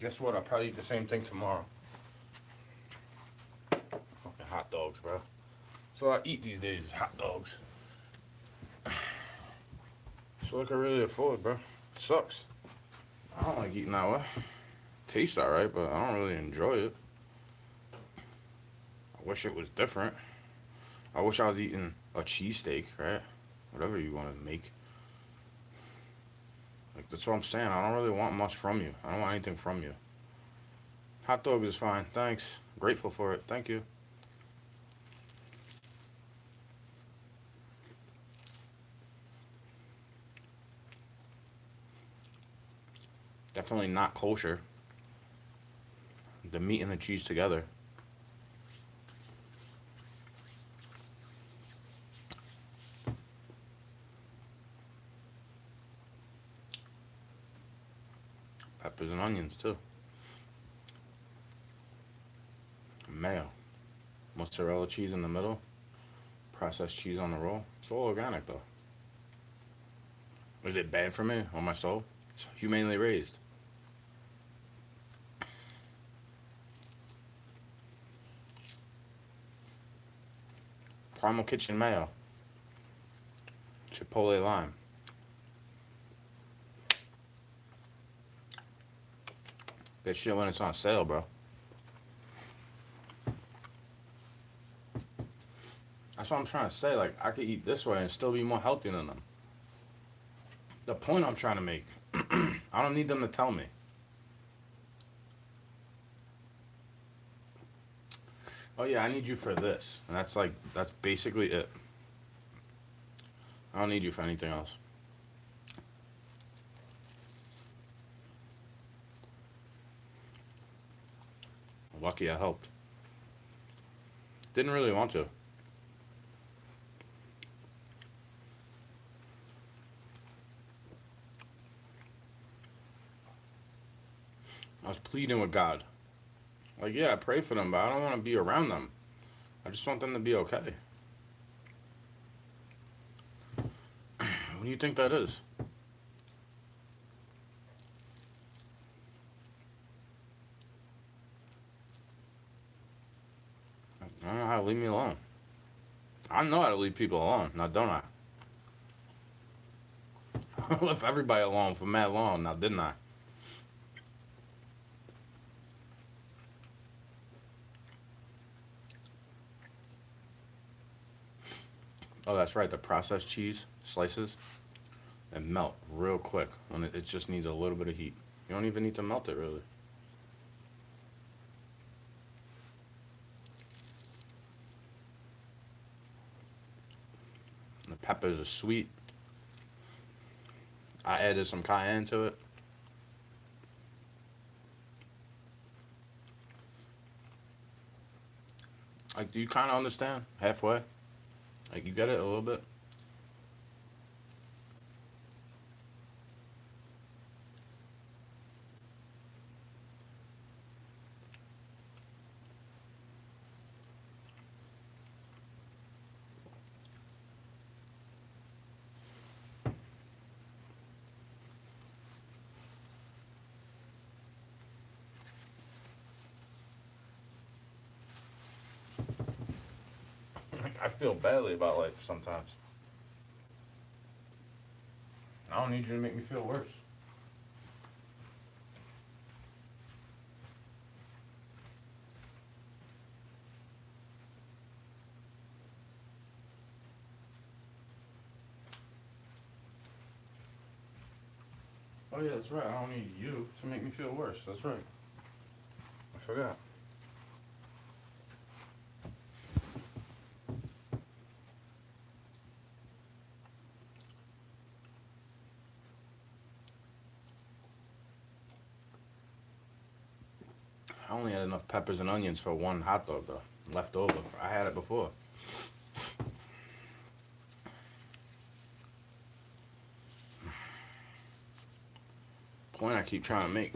Guess what? I'll probably eat the same thing tomorrow. Fucking hot dogs, bro. So I eat these days, hot dogs. So I can really afford, bro. Sucks. I don't like eating that way. Tastes alright, but I don't really enjoy it. I wish it was different. I wish I was eating a cheesesteak, right? Whatever you want to make. Like, that's what I'm saying. I don't really want much from you. I don't want anything from you. Hot dog is fine. Thanks. Grateful for it. Thank you. Definitely not kosher. The meat and the cheese together. Peppers and onions too. Mayo. Mozzarella cheese in the middle. Processed cheese on the roll. It's all organic though. Is it bad for me or my soul? It's humanely raised. Primal Kitchen mayo. Chipotle lime. That shit when it's on sale, bro. That's what I'm trying to say. Like, I could eat this way and still be more healthy than them. The point I'm trying to make. I don't need them to tell me. Oh yeah, I need you for this. And that's basically it. I don't need you for anything else. Lucky I helped. Didn't really want to. I was pleading with God. Like, yeah, I pray for them, but I don't want to be around them. I just want them to be okay. What do you think that is? I don't know how to leave me alone. I know how to leave people alone, now don't I? I left everybody alone for mad long, now didn't I? Oh, that's right, the processed cheese slices and melt real quick when it just needs a little bit of heat. You don't even need to melt it, really. The peppers are sweet. I added some cayenne to it. Like, do you kind of understand? Halfway? Like, you get it a little bit? I feel badly about life sometimes. I don't need you to make me feel worse. Oh yeah, that's right. I don't need you to make me feel worse. That's right. I forgot. I only had enough peppers and onions for one hot dog though. Left over. I had it before. Point I keep trying to make.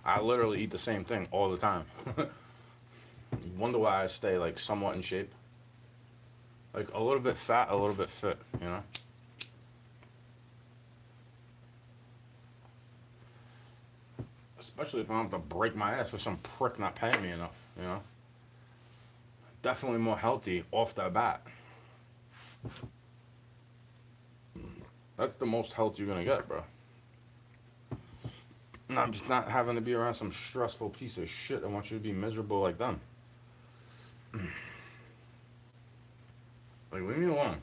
I literally eat the same thing all the time. You wonder why I stay like somewhat in shape. Like a little bit fat, a little bit fit, you know? Especially if I don't have to break my ass for some prick not paying me enough, you know? Definitely more healthy off the bat. That's the most health you're gonna get, bro. And I'm just not having to be around some stressful piece of shit that wants you to be miserable like them. Like, leave me alone.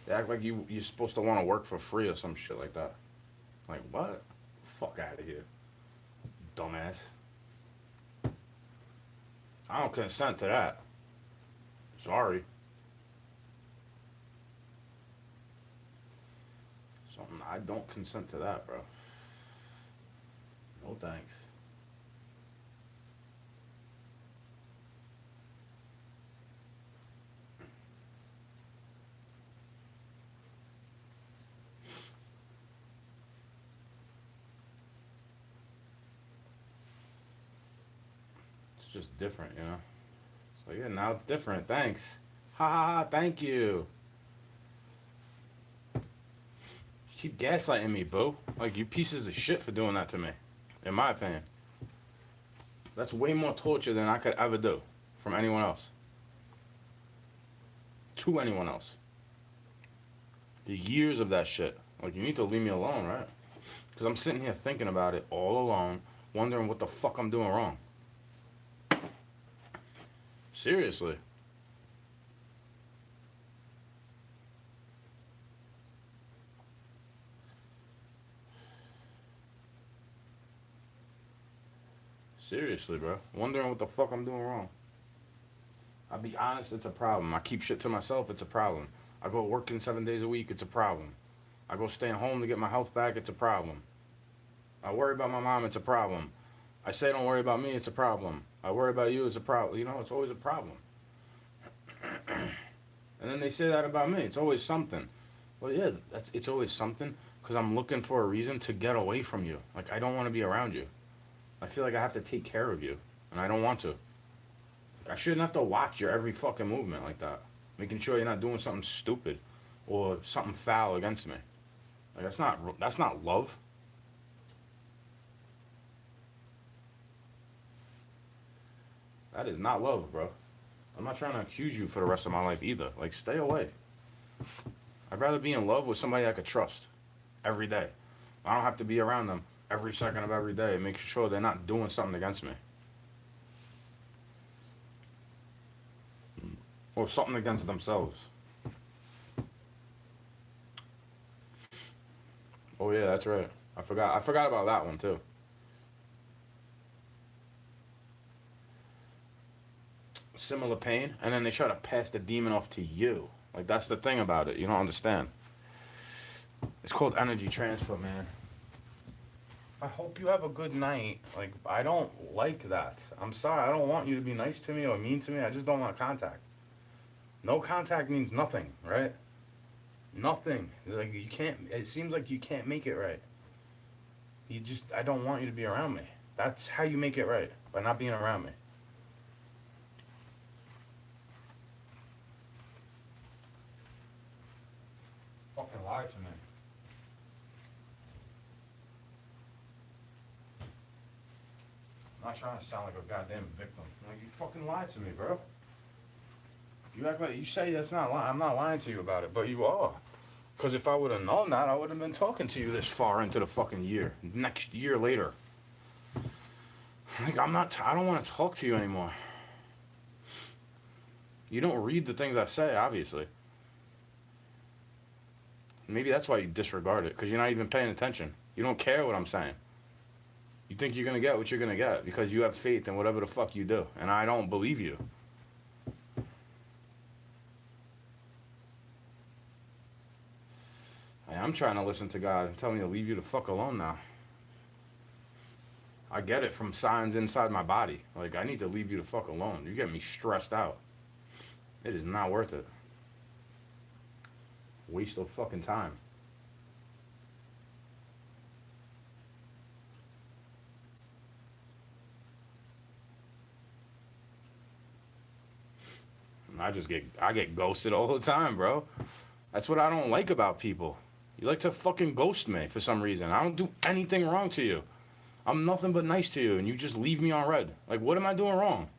They act like you're supposed to want to work for free or some shit like that. Like, what? Fuck out of here, dumbass. I don't consent to that. Sorry. Something I don't consent to that, bro. No thanks. It's just different, you know? So yeah, now it's different. Thanks. Ha ha ha, thank you. You keep gaslighting me, boo. Like, you pieces of shit for doing that to me. In my opinion. That's way more torture than I could ever do from anyone else. To anyone else. The years of that shit. Like, you need to leave me alone, right? Because I'm sitting here thinking about it all alone, wondering what the fuck I'm doing wrong. Seriously. Seriously, bro. Wondering what the fuck I'm doing wrong. I'll be honest, it's a problem. I keep shit to myself, it's a problem. I go working 7 days a week, it's a problem. I go staying home to get my health back, it's a problem. I worry about my mom, it's a problem. I say don't worry about me, it's a problem. I worry about you, it's a problem. You know, it's always a problem. And then they say that about me, it's always something. Well, yeah, it's always something because I'm looking for a reason to get away from you. Like, I don't want to be around you. I feel like I have to take care of you, and I don't want to. I shouldn't have to watch your every fucking movement like that, making sure you're not doing something stupid or something foul against me. Like, that's not love. That is not love, bro. I'm not trying to accuse you for the rest of my life either. Like, stay away. I'd rather be in love with somebody I could trust every day. I don't have to be around them every second of every day, making sure they're not doing something against me. Or something against themselves. Oh yeah, that's right. I forgot about that one too. Similar pain, and then they try to pass the demon off to you. Like, that's the thing about it. You don't understand. It's called energy transfer, man. I hope you have a good night. Like, I don't like that. I'm sorry. I don't want you to be nice to me or mean to me. I just don't want contact. No contact means nothing, right? Nothing. Like, you can't, it seems like you can't make it right. I don't want you to be around me. That's how you make it right, by not being around me. Fucking lie to me. I'm not trying to sound like a goddamn victim. Like, you fucking lied to me, bro. You act like you say that's not lying. I'm not lying to you about it, but you are. Because if I would have known that, I would have been talking to you this far into the fucking year. Next year later. Like, I don't want to talk to you anymore. You don't read the things I say, obviously. Maybe that's why you disregard it, because you're not even paying attention. You don't care what I'm saying. You think you're going to get what you're going to get because you have faith in whatever the fuck you do. And I don't believe you. I'm trying to listen to God and tell me to leave you the fuck alone now. I get it from signs inside my body. Like, I need to leave you the fuck alone. You get me stressed out. It is not worth it. Waste of fucking time. I get ghosted all the time, bro. That's what I don't like about people. You like to fucking ghost me for some reason. I don't do anything wrong to you. I'm nothing but nice to you, and you just leave me on red. Like, what am I doing wrong?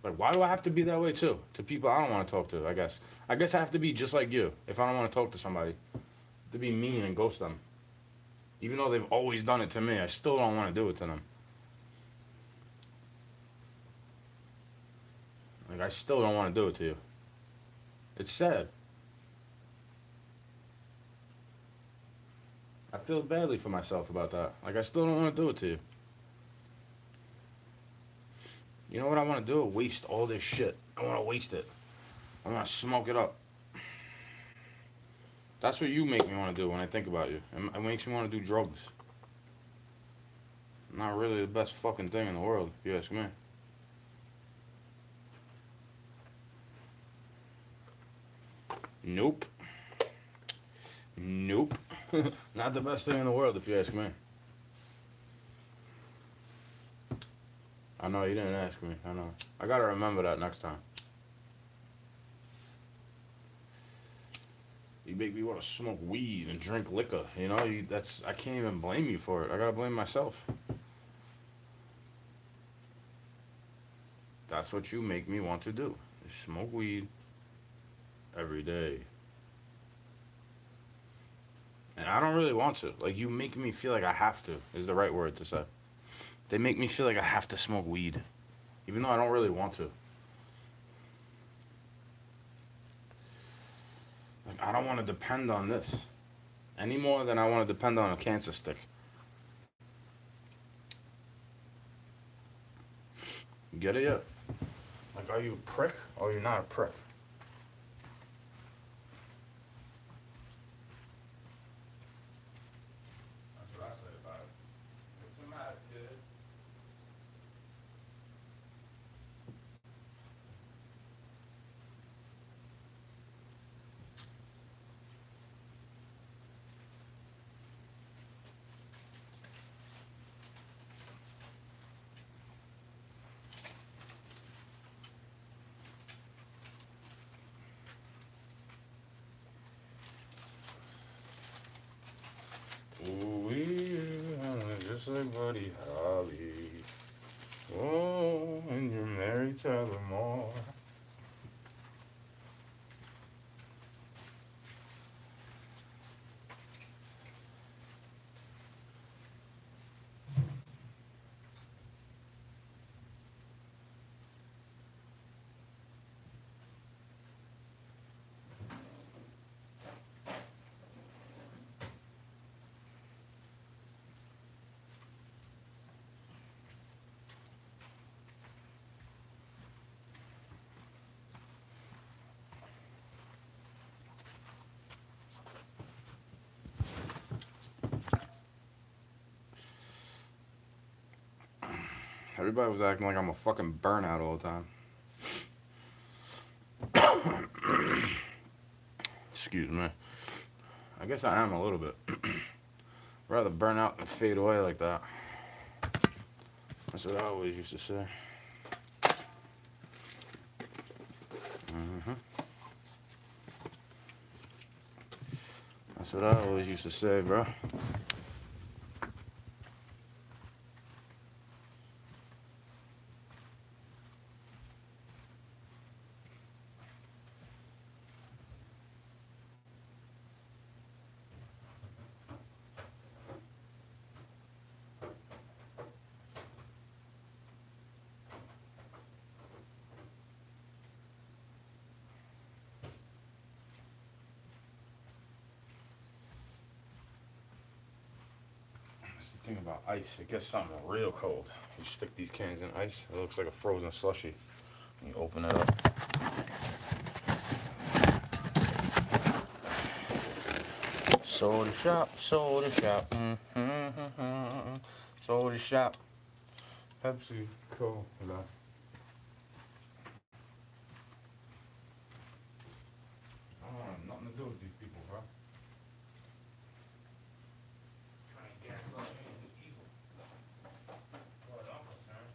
Like, why do I have to be that way too? To people I don't want to talk to, I guess. I guess I have to be just like you. If I don't want to talk to somebody, to be mean and ghost them. Even though they've always done it to me, I still don't want to do it to them. Like, I still don't want to do it to you. It's sad. I feel badly for myself about that. Like, I still don't want to do it to you. You know what I want to do? Waste all this shit. I want to waste it. I want to smoke it up. That's what you make me want to do when I think about you. It makes me want to do drugs. Not really the best fucking thing in the world, if you ask me. Nope. Nope. Not the best thing in the world, if you ask me. I know, you didn't ask me. I know. I gotta remember that next time. You make me want to smoke weed and drink liquor. You know, I can't even blame you for it. I gotta blame myself. That's what you make me want to do. Is smoke weed every day. And I don't really want to. Like, you make me feel like I have to, is the right word to say. They make me feel like I have to smoke weed, even though I don't really want to. Like, I don't want to depend on this any more than I want to depend on a cancer stick. You get it yet? Like, are you a prick or are you not a prick? That's what I say about it. What's the matter, kid? Ooh, just like Buddy Holly. Oh, and you're married to Lamar. Everybody was acting like I'm a fucking burnout all the time. Excuse me. I guess I am a little bit. Rather burn out than fade away like that. That's what I always used to say. That's what I always used to say, bro. That's the thing about ice. It gets something real cold. You stick these cans in ice, it looks like a frozen slushie. You open it up. Soda shop, soda shop. Soda shop. Pepsi, Cola. I don't want nothing to do with these people, bro. Trying to gaslight me into evil. As far as I'm concerned.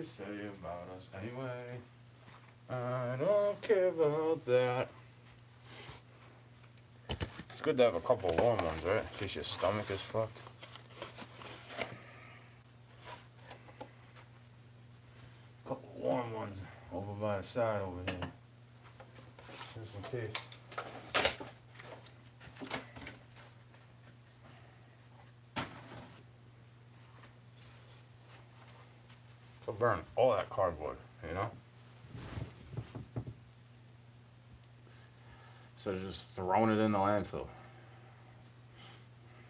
they say about us anyway. I don't care about that. It's good to have a couple warm ones, right? In case your stomach is fucked. Couple warm ones over by the side over here. Just in case. So burn all that cardboard, you know? So they're just throwing it in the landfill.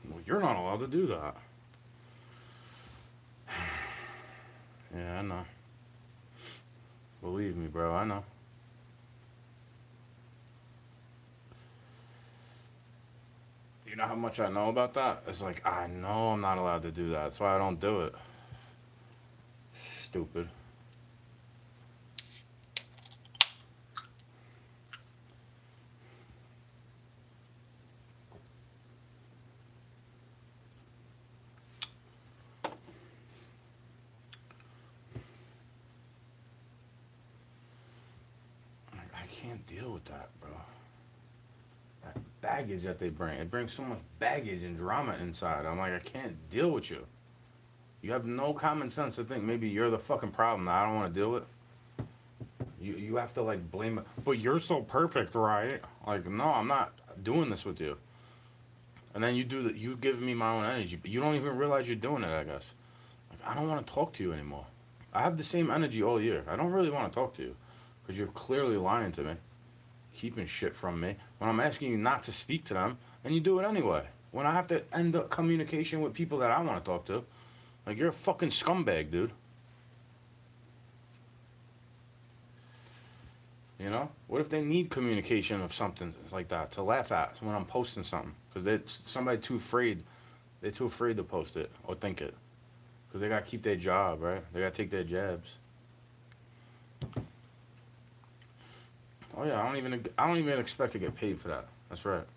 Well, you're not allowed to do that. Yeah, I know. Believe me, bro, I know. You know how much I know about that? It's like, I know I'm not allowed to do that. That's why I don't do it. Stupid. I can't deal with that, bro. That baggage that they bring. It brings so much baggage and drama inside. I'm like, I can't deal with you. You have no common sense to think maybe you're the fucking problem that I don't want to deal with. You have to like blame it. But you're so perfect, right? Like, no, I'm not doing this with you. And then you do that. You give me my own energy, but you don't even realize you're doing it. I guess. Like, I don't want to talk to you anymore. I have the same energy all year. I don't really want to talk to you because you're clearly lying to me, keeping shit from me. When I'm asking you not to speak to them, and you do it anyway. When I have to end up communication with people that I want to talk to, like you're a fucking scumbag, dude. You know? What if they need communication of something like that to laugh at when I'm posting something? Because somebody too afraid. They're too afraid to post it or think it. Because they got to keep their job, right? They got to take their jabs. Oh yeah, I don't even expect to get paid for that. That's right.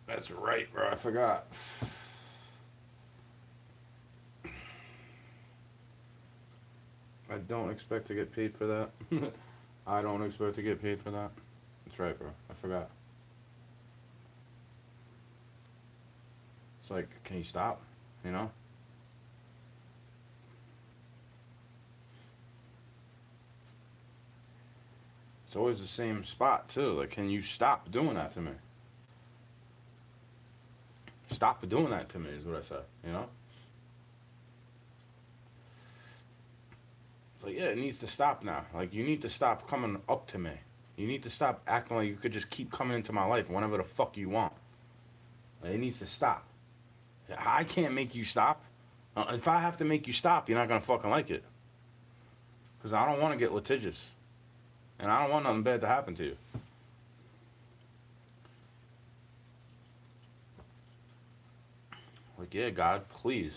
That's right, bro. I forgot. I don't expect to get paid for that. I don't expect to get paid for that. That's right, bro. I forgot. It's like, can you stop? You know? It's always the same spot, too. Like, can you stop doing that to me? Stop doing that to me is what I said, you know? It's like, yeah, it needs to stop now. Like, you need to stop coming up to me. You need to stop acting like you could just keep coming into my life whenever the fuck you want. Like, it needs to stop. I can't make you stop. If I have to make you stop, you're not gonna fucking like it. Because I don't want to get litigious. And I don't want nothing bad to happen to you. Like, yeah, God, please.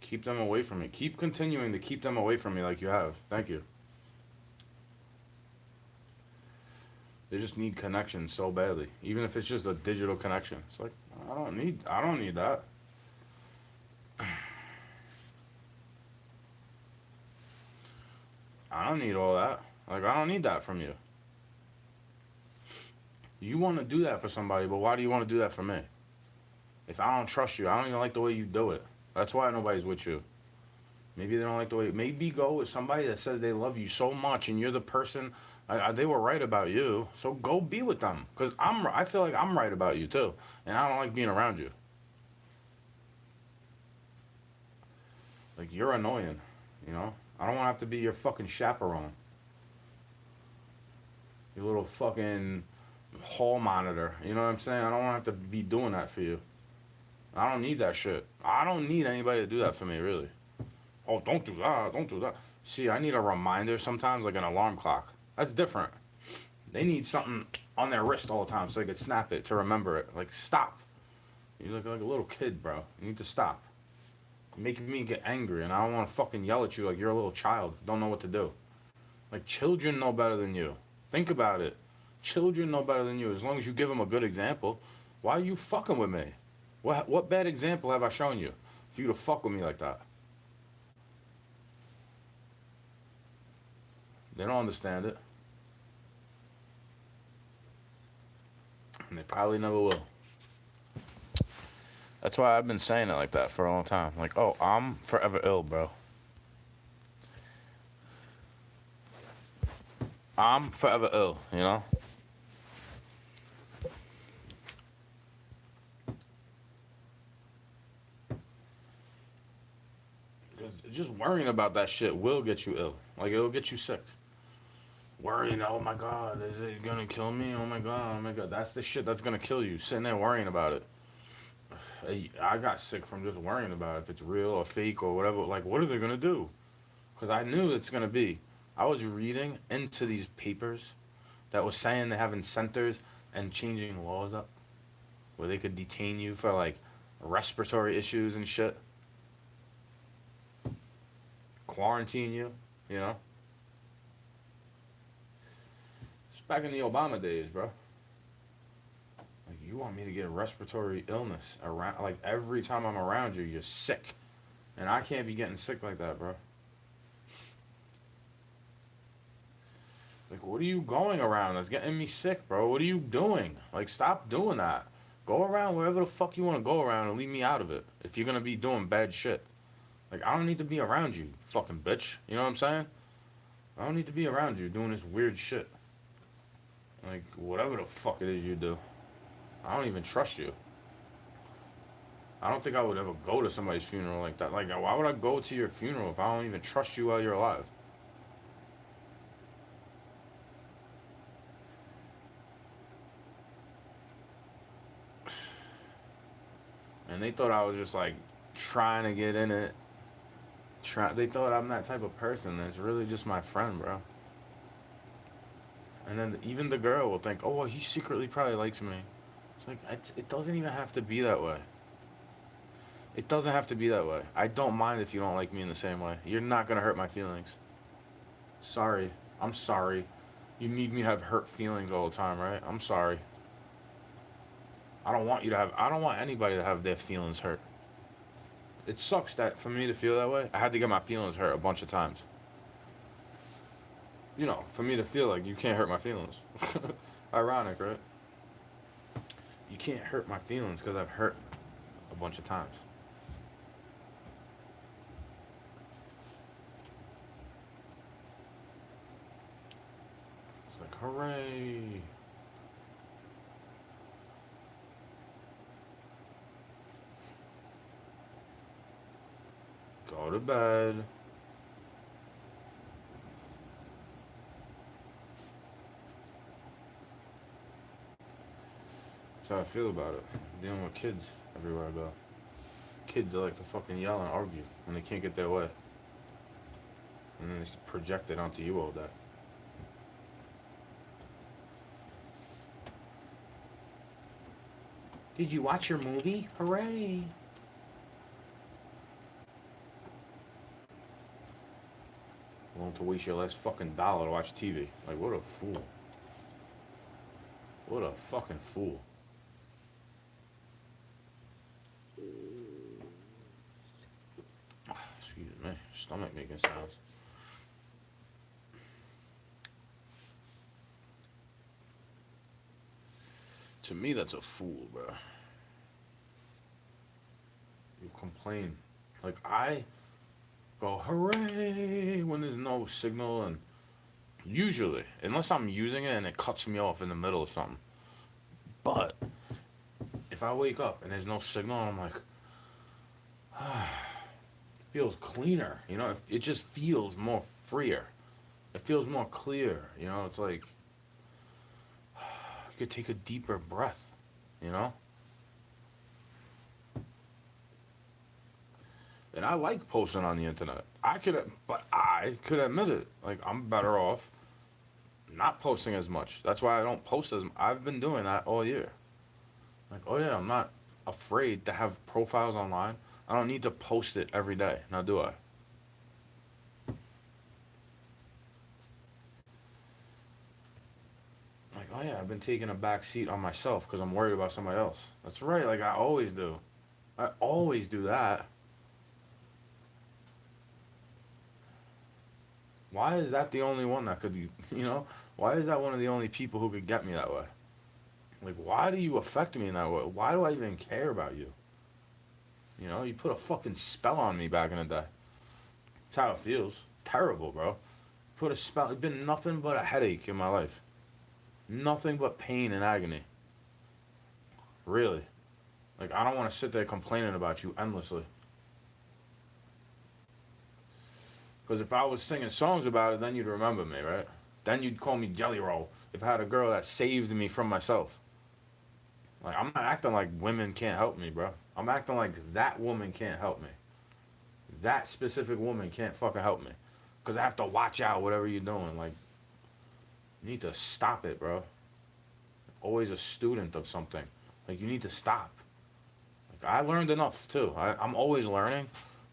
Keep them away from me. Keep continuing to keep them away from me like you have. Thank you. They just need connection so badly. Even if it's just a digital connection. It's like, I don't need that. I don't need all that. Like, I don't need that from you. You want to do that for somebody, but why do you want to do that for me? If I don't trust you, I don't even like the way you do it. That's why nobody's with you. Maybe they don't like the way. Maybe go with somebody that says they love you so much, and you're the person. They were right about you, so go be with them. Cause I feel like I'm right about you too, and I don't like being around you. Like, you're annoying, you know. I don't want to have to be your fucking chaperone. Your little fucking hall monitor. You know what I'm saying? I don't want to have to be doing that for you. I don't need that shit. I don't need anybody to do that for me, really. Oh, don't do that. Don't do that. See, I need a reminder sometimes, like an alarm clock. That's different. They need something on their wrist all the time so they could snap it to remember it. Like, stop. You look like a little kid, bro. You need to stop. You're making me get angry, and I don't want to fucking yell at you like you're a little child. Don't know what to do. Like, children know better than you. Think about it. Children know better than you. As long as you give them a good example. Why are you fucking with me? What bad example have I shown you? for you to fuck with me like that. They don't understand it. And they probably never will. That's why I've been saying it like that for a long time. Like, oh, I'm forever ill, bro. I'm forever ill, you know? Because just worrying about that shit will get you ill. Like, it'll get you sick. Worrying, oh my god, is it gonna kill me? Oh my god, oh my god. That's the shit that's gonna kill you. Sitting there worrying about it. I got sick from just worrying about it, if it's real or fake or whatever. Like, what are they gonna do? Because I knew it's gonna be. I was reading into these papers that was saying they having centers and changing laws up where they could detain you for like respiratory issues and shit, quarantine you, you know. It's back in the Obama days, bro. Like, you want me to get a respiratory illness around, like every time I'm around you, you're sick, and I can't be getting sick like that, bro. Like, what are you going around that's getting me sick, bro? What are you doing? Like, stop doing that. Go around wherever the fuck you want to go around and leave me out of it. If you're gonna be doing bad shit. Like, I don't need to be around you, fucking bitch. You know what I'm saying? I don't need to be around you doing this weird shit. Like, whatever the fuck it is you do. I don't even trust you. I don't think I would ever go to somebody's funeral like that. Like, why would I go to your funeral if I don't even trust you while you're alive? And they thought I was just like trying to get in it. They thought I'm that type of person. It's really just my friend, bro. And then even the girl will think, oh, well, he secretly probably likes me. It's like, it doesn't even have to be that way. It doesn't have to be that way. I don't mind if you don't like me in the same way. You're not going to hurt my feelings. Sorry. I'm sorry. You need me to have hurt feelings all the time, right? I'm sorry. I don't want anybody to have their feelings hurt. It sucks that for me to feel that way, I had to get my feelings hurt a bunch of times. You know, for me to feel like you can't hurt my feelings. Ironic, right? You can't hurt my feelings because I've hurt a bunch of times. It's like, hooray. Go to bed. That's how I feel about it. Dealing with kids everywhere I go. Kids that like to fucking yell and argue when they can't get their way. And then they project it onto you all day. Did you watch your movie? Hooray! Willing to waste your last fucking dollar to watch TV. Like, what a fool. What a fucking fool. Excuse me. Stomach making sounds. To me, that's a fool, bro. You complain. Like, I go, hooray, when there's no signal, and usually, unless I'm using it and it cuts me off in the middle of something. But if I wake up and there's no signal, I'm like, it feels cleaner, you know? It just feels more freer. It feels more clear, you know? It's like you could take a deeper breath, you know? And I like posting on the internet. But I could admit it. Like, I'm better off not posting as much. That's why I don't post as. I've been doing that all year. Like, oh yeah, I'm not afraid to have profiles online. I don't need to post it every day. Now, do I? Like, oh yeah, I've been taking a back seat on myself because I'm worried about somebody else. That's right. Like, I always do. I always do that. Why is that the only one that could, you know? Why is that one of the only people who could get me that way? Like, why do you affect me in that way? Why do I even care about you? You know, you put a fucking spell on me back in the day. That's how it feels. Terrible, bro. Put a spell. It's been nothing but a headache in my life. Nothing but pain and agony. Really. Like, I don't want to sit there complaining about you endlessly. Because if I was singing songs about it, then you'd remember me, right? Then you'd call me Jelly Roll if I had a girl that saved me from myself. Like, I'm not acting like women can't help me, bro. I'm acting like that woman can't help me. That specific woman can't fucking help me. Because I have to watch out whatever you're doing. Like, you need to stop it, bro. Always a student of something. Like, you need to stop. Like, I learned enough, too. I'm always learning.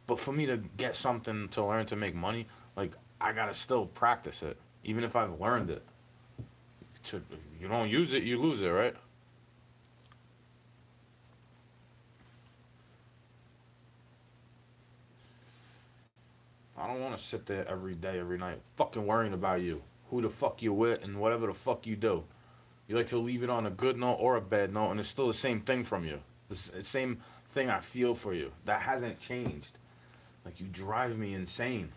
But for me to get something to learn to make money, like, I gotta still practice it. Even if I've learned it. You don't use it, you lose it, right? I don't want to sit there every day, every night, fucking worrying about you. Who the fuck you with and whatever the fuck you do. You like to leave it on a good note or a bad note, and it's still the same thing from you. The same thing I feel for you. That hasn't changed. Like, you drive me insane.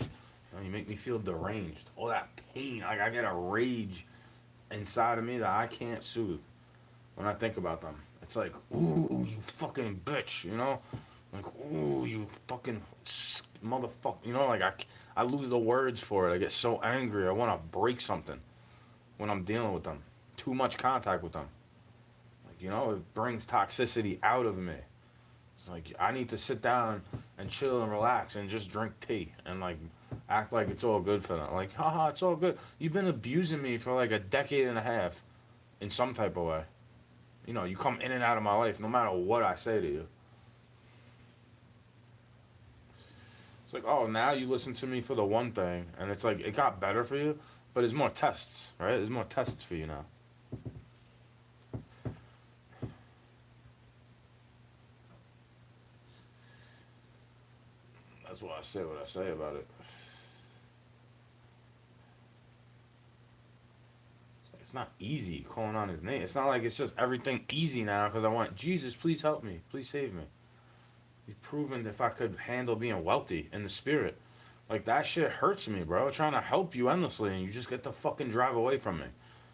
You know, you make me feel deranged. All that pain. Like, I get a rage inside of me that I can't soothe when I think about them. It's like, ooh, you fucking bitch, you know? Like, ooh, you fucking motherfucker. You know, like, I lose the words for it. I get so angry. I want to break something when I'm dealing with them. Too much contact with them. Like, you know, it brings toxicity out of me. It's like, I need to sit down and chill and relax and just drink tea and, like, act like it's all good for them. Like, haha, it's all good. You've been abusing me for, like, a decade and a half in some type of way. You know, you come in and out of my life no matter what I say to you. It's like, oh, now you listen to me for the one thing, and it's like, it got better for you, but there's more tests, right? There's more tests for you now. That's why I say what I say about it. It's not easy calling on his name. It's not like it's just everything easy now because I want Jesus, please help me. Please save me. He's proven if I could handle being wealthy in the spirit. Like, that shit hurts me, bro. Trying to help you endlessly and you just get to fucking drive away from me.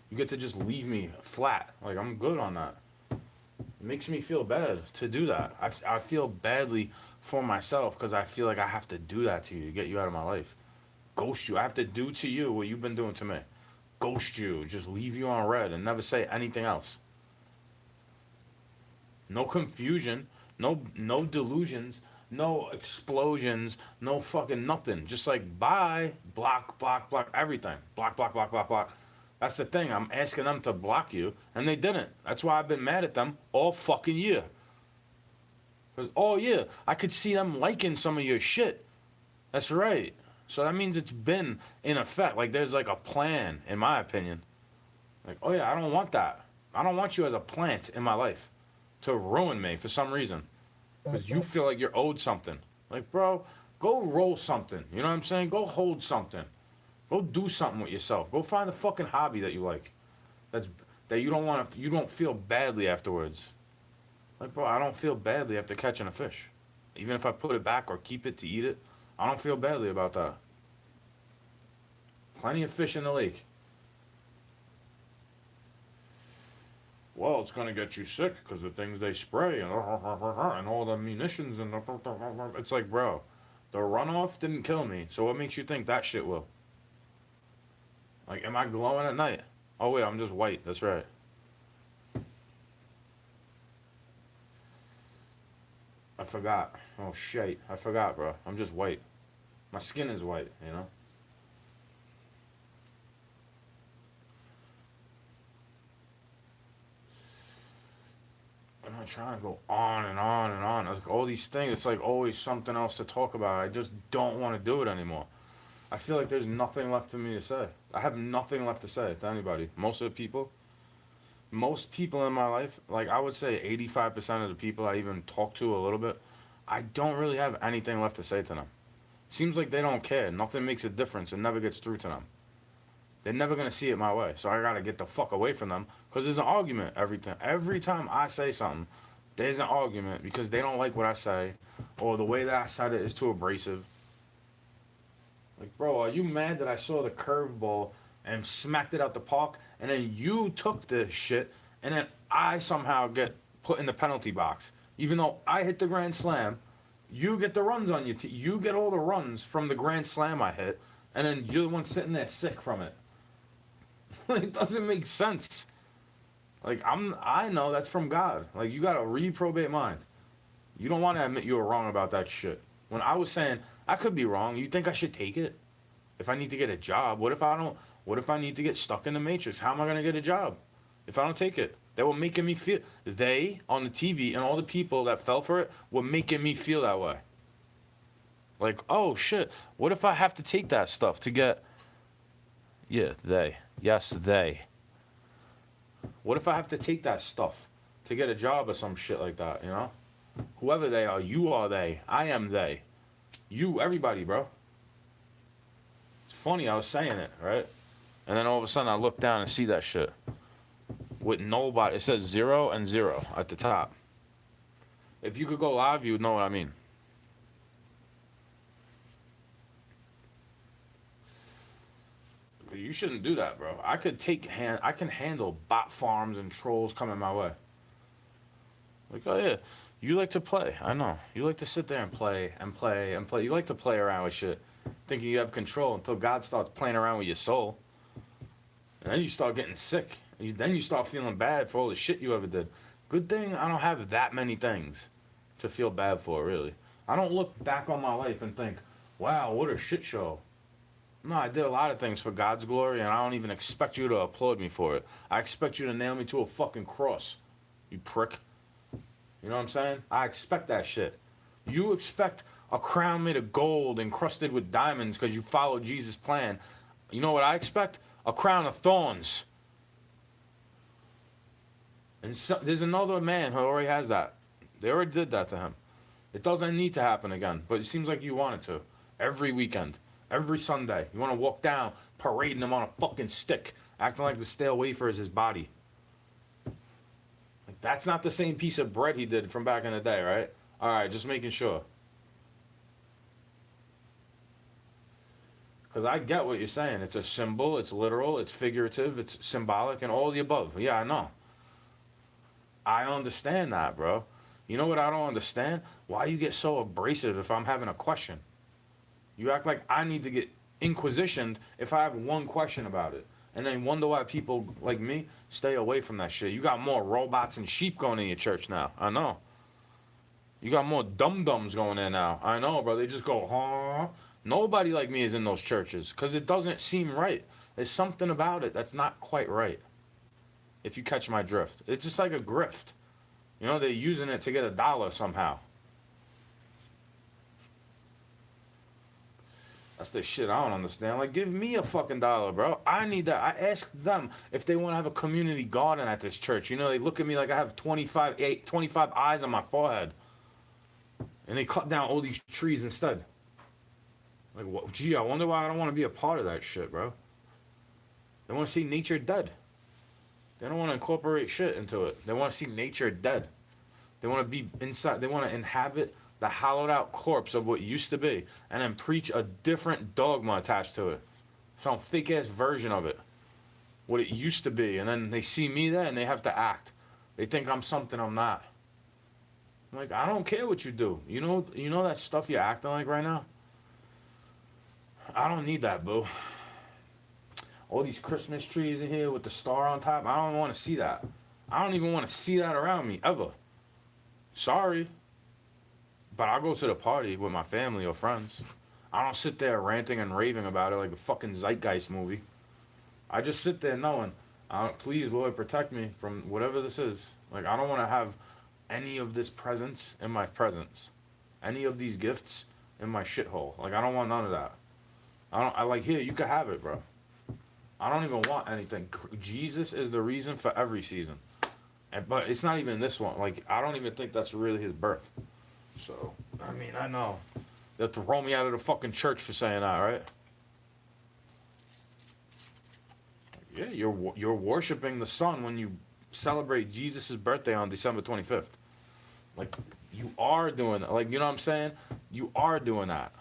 You get to just leave me flat. Like, I'm good on that. It makes me feel bad to do that. I feel badly for myself because I feel like I have to do that to you to get you out of my life. Ghost you. I have to do to you what you've been doing to me. Ghost you. Just leave you on red and never say anything else. No confusion. No delusions. No explosions. No fucking nothing. Just like, bye. Block, block, block. Everything. Block, block, block, block, block. That's the thing. I'm asking them to block you, and they didn't. That's why I've been mad at them all fucking year. Because all year, I could see them liking some of your shit. That's right. So that means it's been in effect. Like, there's like a plan, in my opinion. Like, oh yeah, I don't want that. I don't want you as a plant in my life to ruin me for some reason. Because you feel like you're owed something. Like, bro, go roll something. You know what I'm saying? Go hold something. Go do something with yourself. Go find a fucking hobby that you like. That you don't want to. You don't feel badly afterwards. Like, bro, I don't feel badly after catching a fish. Even if I put it back or keep it to eat it, I don't feel badly about that. Plenty of fish in the lake. Well, it's gonna get you sick because the things they spray and all the munitions and it's like, bro, the runoff didn't kill me. So what makes you think that shit will? Like, am I glowing at night? Oh wait, I'm just white. That's right. I forgot. Oh shit, I forgot, bro. I'm just white. My skin is white, you know. I'm not trying to go on and on and on. Like, all these things, it's like always something else to talk about. I just don't want to do it anymore. I feel like there's nothing left for me to say. I have nothing left to say to anybody. Most of the people, most people in my life, like I would say 85% of the people I even talk to a little bit, I don't really have anything left to say to them. Seems like they don't care. Nothing makes a difference. It never gets through to them. They're never gonna see it my way. So I gotta get the fuck away from them because there's an argument every time. Every time I say something, there's an argument because they don't like what I say, or the way that I said it is too abrasive. Like, bro, are you mad that I saw the curveball and smacked it out the park, and then you took the shit, and then I somehow get put in the penalty box, even though I hit the grand slam? You get the runs on you. You get all the runs from the grand slam I hit, and then you're the one sitting there sick from it. It doesn't make sense. Like I know that's from God. Like you got a reprobate mind. You don't want to admit you were wrong about that shit. When I was saying I could be wrong, you think I should take it? If I need to get a job, what if I don't? What if I need to get stuck in the matrix? How am I gonna get a job if I don't take it? They were making me feel. They on the TV and all the people that fell for it were making me feel that way. Like, oh shit, what if I have to take that stuff to get? Yeah, they. Yes, they. What if I have to take that stuff to get a job or some shit like that? You know, whoever they are, you are they. I am they. You, everybody, bro. It's funny, I was saying it, right? And then all of a sudden I look down and see that shit. With nobody. It says 0 and 0 at the top. If you could go live, you would know what I mean. You shouldn't do that, bro. I can handle bot farms and trolls coming my way. Like, oh yeah, you like to play. I know. You like to sit there and play and play and play. You like to play around with shit, thinking you have control until God starts playing around with your soul. And then you start getting sick. Then you start feeling bad for all the shit you ever did. Good thing I don't have that many things to feel bad for, really. I don't look back on my life and think, wow, what a shit show. No, I did a lot of things for God's glory, and I don't even expect you to applaud me for it. I expect you to nail me to a fucking cross, you prick. You know what I'm saying? I expect that shit. You expect a crown made of gold encrusted with diamonds because you followed Jesus' plan. You know what I expect? A crown of thorns. And so, there's another man who already has that. They already did that to him. It doesn't need to happen again, but it seems like you want it to. Every weekend, every Sunday, you want to walk down, parading him on a fucking stick, acting like the stale wafer is his body. Like, that's not the same piece of bread he did from back in the day, right? All right, just making sure. Because I get what you're saying. It's a symbol, it's literal, it's figurative, it's symbolic, and all the above. Yeah, I know. I understand that, bro. You know what I don't understand? Why you get so abrasive if I'm having a question? You act like I need to get inquisitioned if I have one question about it. And then wonder why people like me stay away from that shit. You got more robots and sheep going in your church now. I know. You got more dum-dums going in now. I know, bro. They just go, huh? Nobody like me is in those churches because it doesn't seem right. There's something about it that's not quite right. If you catch my drift. It's just like a grift. You know, they're using it to get $1 somehow. That's the shit I don't understand. Like, give me a fucking $1, bro. I need that. I ask them if they want to have a community garden at this church. You know, they look at me like I have 25 eyes on my forehead. And they cut down all these trees instead. Like, what? Gee, I wonder why I don't want to be a part of that shit, bro. They want to see nature dead. They don't want to incorporate shit into it. They want to see nature dead. They want to be inside. They want to inhabit the hollowed out corpse of what used to be and then preach a different dogma attached to it. Some fake ass version of it. What it used to be. And then they see me there and they have to act. They think I'm something I'm not. I'm like, I don't care what you do. You know that stuff you're acting like right now? I don't need that, boo. All these Christmas trees in here with the star on top. I don't want to see that. I don't even want to see that around me, ever. Sorry. But I'll go to the party with my family or friends. I don't sit there ranting and raving about it like a fucking Zeitgeist movie. I just sit there knowing, please, Lord, protect me from whatever this is. Like, I don't want to have any of this presence in my presence. Any of these gifts in my shithole. Like, I don't want none of that. I like, here, you can have it, bro. I don't even want anything. Jesus is the reason for every season. But it's not even this one. Like, I don't even think that's really his birth. So, I mean, I know. They'll throw me out of the fucking church for saying that, right? Yeah, you're worshiping the sun when you celebrate Jesus' birthday on December 25th. Like, you are doing that. Like, you know what I'm saying? You are doing that.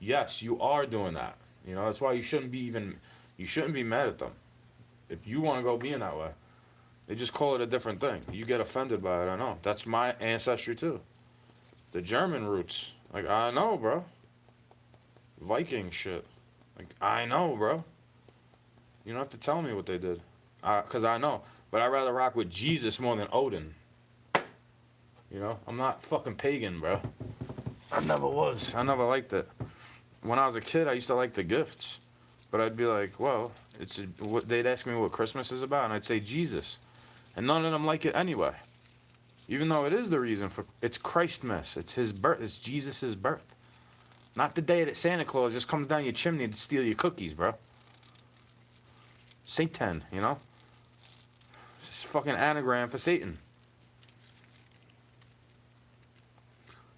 Yes, you are doing that. You know, that's why you shouldn't be mad at them. If you want to go being that way, they just call it a different thing. You get offended by it, I know. That's my ancestry too. The German roots. Like, I know, bro. Viking shit. Like, I know, bro. You don't have to tell me what they did. Because I know. But I'd rather rock with Jesus more than Odin. You know? I'm not fucking pagan, bro. I never was. I never liked it. When I was a kid, I used to like the gifts. But I'd be like, well, they'd ask me what Christmas is about, and I'd say Jesus. And none of them like it anyway. Even though it is the reason for, it's Christmas. It's his birth. It's Jesus' birth. Not the day that Santa Claus just comes down your chimney to steal your cookies, bro. Satan, you know? It's fucking anagram for Satan.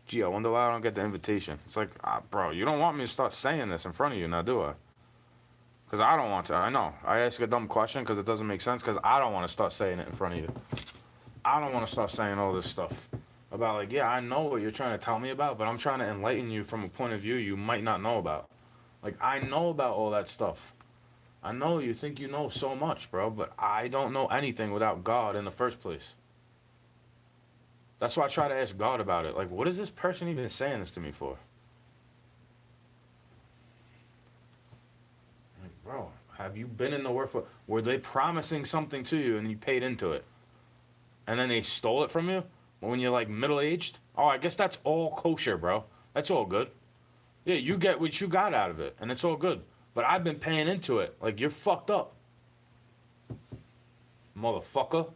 Gee, I wonder why I don't get the invitation. It's like, bro, you don't want me to start saying this in front of you now, do I? Because I don't want to. I know. I ask a dumb question because it doesn't make sense because I don't want to start saying it in front of you. I don't want to start saying all this stuff about, like, yeah, I know what you're trying to tell me about, but I'm trying to enlighten you from a point of view you might not know about. Like, I know about all that stuff. I know you think you know so much, bro, but I don't know anything without God in the first place. That's why I try to ask God about it. Like, what is this person even saying this to me for? Like, bro, have you been in the Word for... Were they promising something to you and you paid into it? And then they stole it from you when you're, like, middle-aged? Oh, I guess that's all kosher, bro. That's all good. Yeah, you get what you got out of it, and it's all good. But I've been paying into it. Like, you're fucked up. Motherfucker.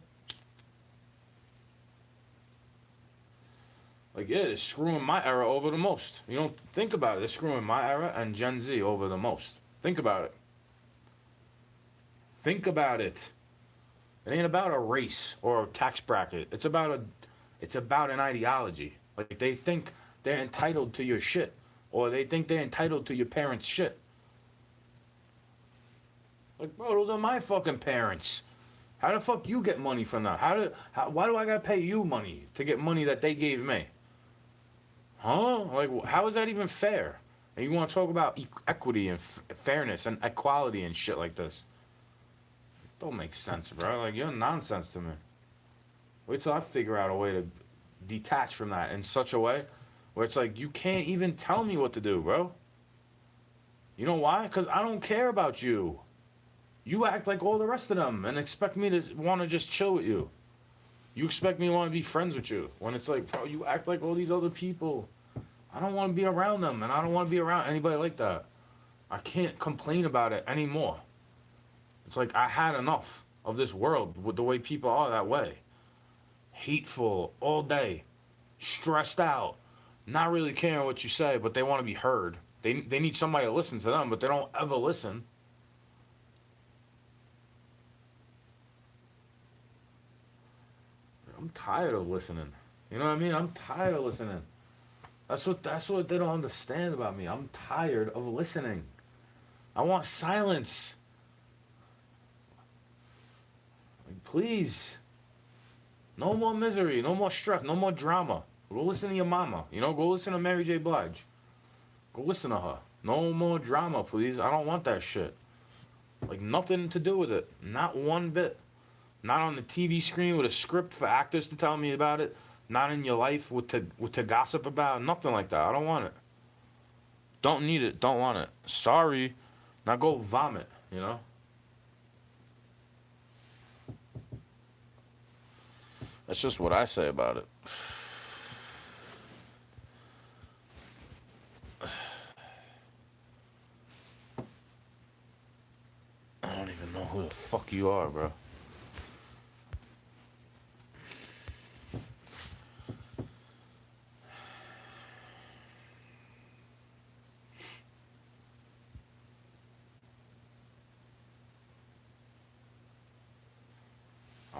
Like, yeah, they're screwing my era over the most. You don't think about it. They're screwing my era and Gen Z over the most. Think about it. Think about it. It ain't about a race or a tax bracket. It's about an ideology. Like, they think they're entitled to your shit. Or they think they're entitled to your parents' shit. Like, bro, those are my fucking parents. How the fuck you get money from that? Why do I gotta pay you money to get money that they gave me? Huh? Like, how is that even fair? And you want to talk about equity and fairness and equality and shit like this? It don't make sense, bro. Like, you're nonsense to me. Wait till I figure out a way to detach from that in such a way where it's like, you can't even tell me what to do, bro. You know why? Because I don't care about you. You act like all the rest of them and expect me to want to just chill with you. You expect me to want to be friends with you. When it's like, bro, you act like all these other people. I don't want to be around them, and I don't want to be around anybody like that. I can't complain about it anymore. It's like I had enough of this world with the way people are that way. Hateful all day. Stressed out. Not really caring what you say, but they want to be heard. They need somebody to listen to them, but they don't ever listen. I'm tired of listening. You know what I mean? I'm tired of listening. That's what they don't understand about me. I'm tired of listening. I want silence. Like, please. No more misery, no more stress, no more drama. Go listen to your mama. You know, go listen to Mary J. Blige. Go listen to her. No more drama, please. I don't want that shit. Like, nothing to do with it. Not one bit. Not on the TV screen with a script for actors to tell me about it. Not in your life with to gossip about. Nothing like that. I don't want it. Don't need it. Don't want it. Sorry. Now go vomit, you know? That's just what I say about it. I don't even know who the fuck you are, bro.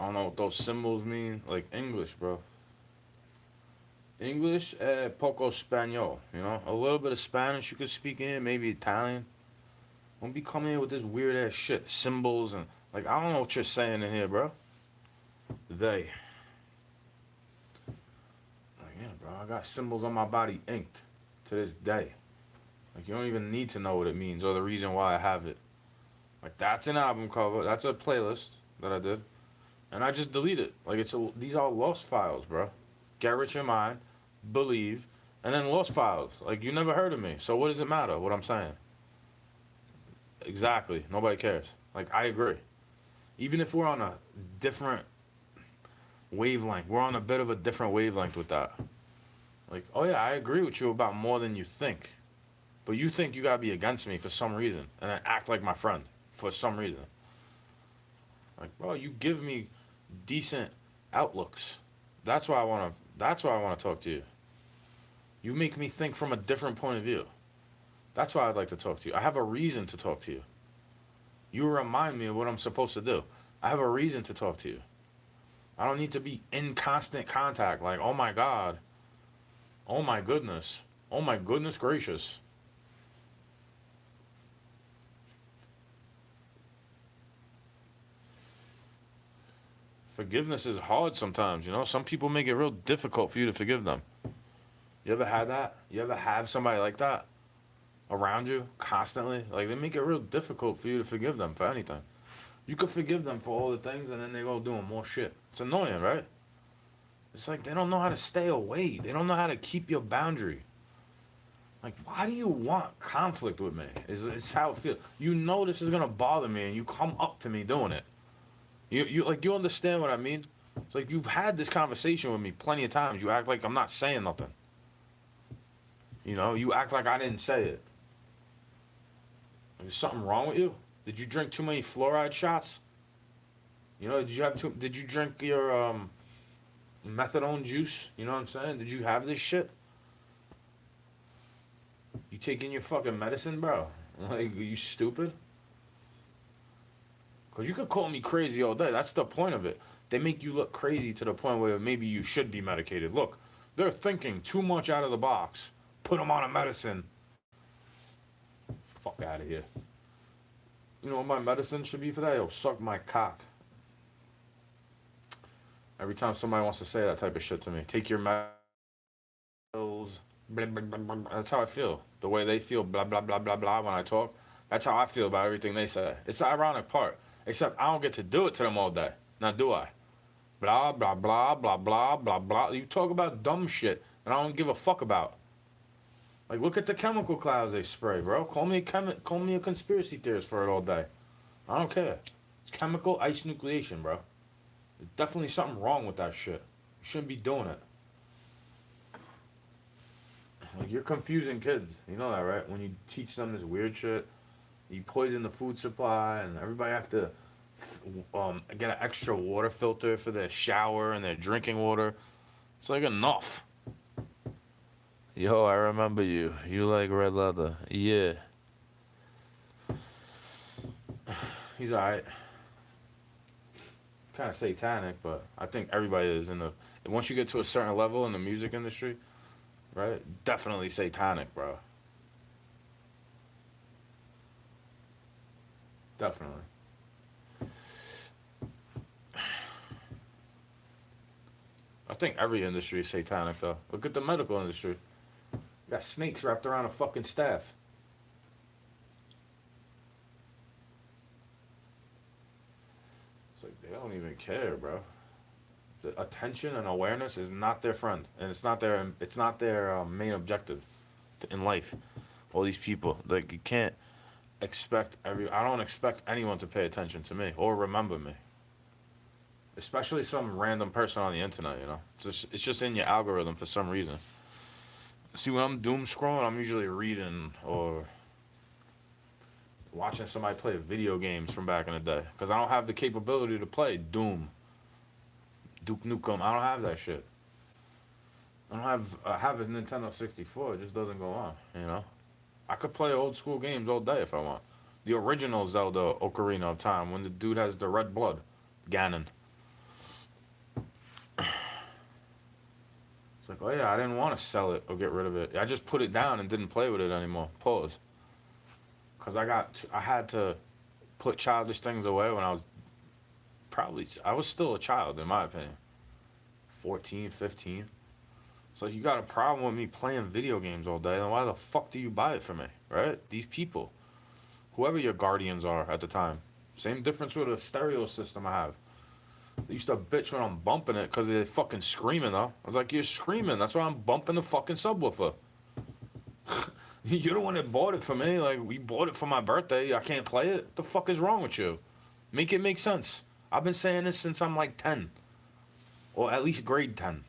don't know what those symbols mean. Like English, bro. English, poco español. You know, a little bit of Spanish you could speak in, maybe Italian. Don't be coming in with this weird ass shit, symbols and like I don't know what you're saying in here, bro. They. Like, yeah, bro, I got symbols on my body inked to this day. Like you don't even need to know what it means or the reason why I have it. Like that's an album cover. That's a playlist that I did, and I just delete it. Like these are lost files, bro. Get Rich in Mind, Believe, and then lost files. Like you never heard of me, so what does it matter what I'm saying? Exactly. Nobody cares. Like I agree. Even if we're on a different wavelength, we're on a bit of a different wavelength with that. Like, oh yeah, I agree with you about more than you think. But you think you gotta be against me for some reason and then act like my friend for some reason. Like, bro, you give me decent outlooks. That's why I wanna talk to you. You make me think from a different point of view. That's why I'd like to talk to you. I have a reason to talk to you. You remind me of what I'm supposed to do. I have a reason to talk to you. I don't need to be in constant contact. Like, oh my God. Oh my goodness. Oh my goodness gracious. Forgiveness is hard sometimes, you know? Some people make it real difficult for you to forgive them. You ever had that? You ever have somebody like that around you constantly? Like, they make it real difficult for you to forgive them for anything. You could forgive them for all the things and then they go doing more shit. It's annoying, right? It's like they don't know how to stay away. They don't know how to keep your boundary. Like, why do you want conflict with me? It's how it feels. You know this is gonna bother me and you come up to me doing it. You understand what I mean? It's like you've had this conversation with me plenty of times. You act like I'm not saying nothing. You know, you act like I didn't say it. Is something wrong with you? Did you drink too many fluoride shots? You know, did you drink your methadone juice? You know what I'm saying? Did you have this shit? You taking your fucking medicine, bro? Like, are you stupid? Because you could call me crazy all day. That's the point of it. They make you look crazy to the point where maybe you should be medicated. Look, they're thinking too much out of the box. Put them on a medicine. Fuck out of here. You know what my medicine should be for that? Yo, suck my cock. Every time somebody wants to say that type of shit to me. Take your pills. Blah, blah, blah, blah. That's how I feel. The way they feel, blah, blah, blah, blah, blah, when I talk. That's how I feel about everything they say. It's the ironic part. Except I don't get to do it to them all day. Now, do I? Blah, blah, blah, blah, blah, blah, blah. You talk about dumb shit that I don't give a fuck about. Like, look at the chemical clouds they spray, bro. Call me a conspiracy theorist for it all day. I don't care. It's chemical ice nucleation, bro. There's definitely something wrong with that shit. You shouldn't be doing it. Like, you're confusing kids. You know that, right? When you teach them this weird shit, you poison the food supply, and everybody have to get an extra water filter for their shower and their drinking water. It's like enough. Yo, I remember you. You like red leather. Yeah. He's alright. Kind of satanic, but I think everybody is once you get to a certain level in the music industry, right? Definitely satanic, bro. Definitely. I think every industry is satanic, though. Look at the medical industry. You got snakes wrapped around a fucking staff. It's like they don't even care, bro. The attention and awareness is not their friend, and it's not their main objective in life. All these people, like you can't I don't expect anyone to pay attention to me or remember me. Especially some random person on the internet, you know. It's just in your algorithm for some reason. See, when I'm doom scrolling, I'm usually reading or watching somebody play video games from back in the day. Because I don't have the capability to play Doom, Duke Nukem. I don't have that shit. I have a Nintendo 64. It just doesn't go on, you know. I could play old school games all day if I want. The original Zelda Ocarina of Time, when the dude has the red blood, Ganon. It's like, oh yeah, I didn't want to sell it or get rid of it. I just put it down and didn't play with it anymore. Pause. Cause I had to put childish things away when I was still a child in my opinion. 14, 15. So you got a problem with me playing video games all day, then why the fuck do you buy it for me, right? These people, whoever your guardians are at the time. Same difference with a stereo system I have. They used to bitch when I'm bumping it because they're fucking screaming though. I was like, you're screaming. That's why I'm bumping the fucking subwoofer. You're the one that bought it for me. Like, we bought it for my birthday. I can't play it. What the fuck is wrong with you? Make it make sense. I've been saying this since I'm like 10. Or at least grade 10.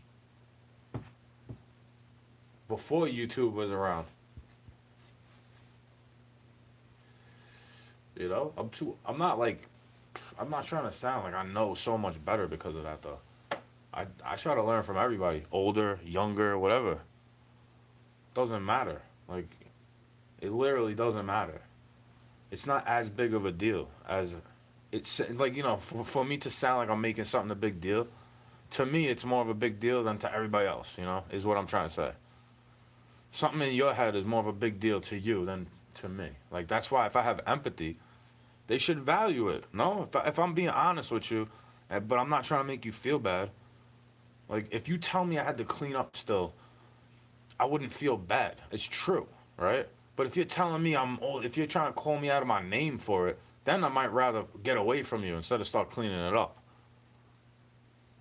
Before YouTube was around. You know? I'm not trying to sound like I know so much better because of that though. I try to learn from everybody. Older, younger, whatever. Doesn't matter. Like, it literally doesn't matter. It's not as big of a deal as it's like, for me to sound like I'm making something a big deal, to me it's more of a big deal than to everybody else, is what I'm trying to say. Something in your head is more of a big deal to you than to me. Like, that's why if I have empathy, they should value it. No, if I'm being honest with you, but I'm not trying to make you feel bad. Like, if you tell me I had to clean up still, I wouldn't feel bad. It's true, right? But if you're telling me I'm old, if you're trying to call me out of my name for it, then I might rather get away from you instead of start cleaning it up.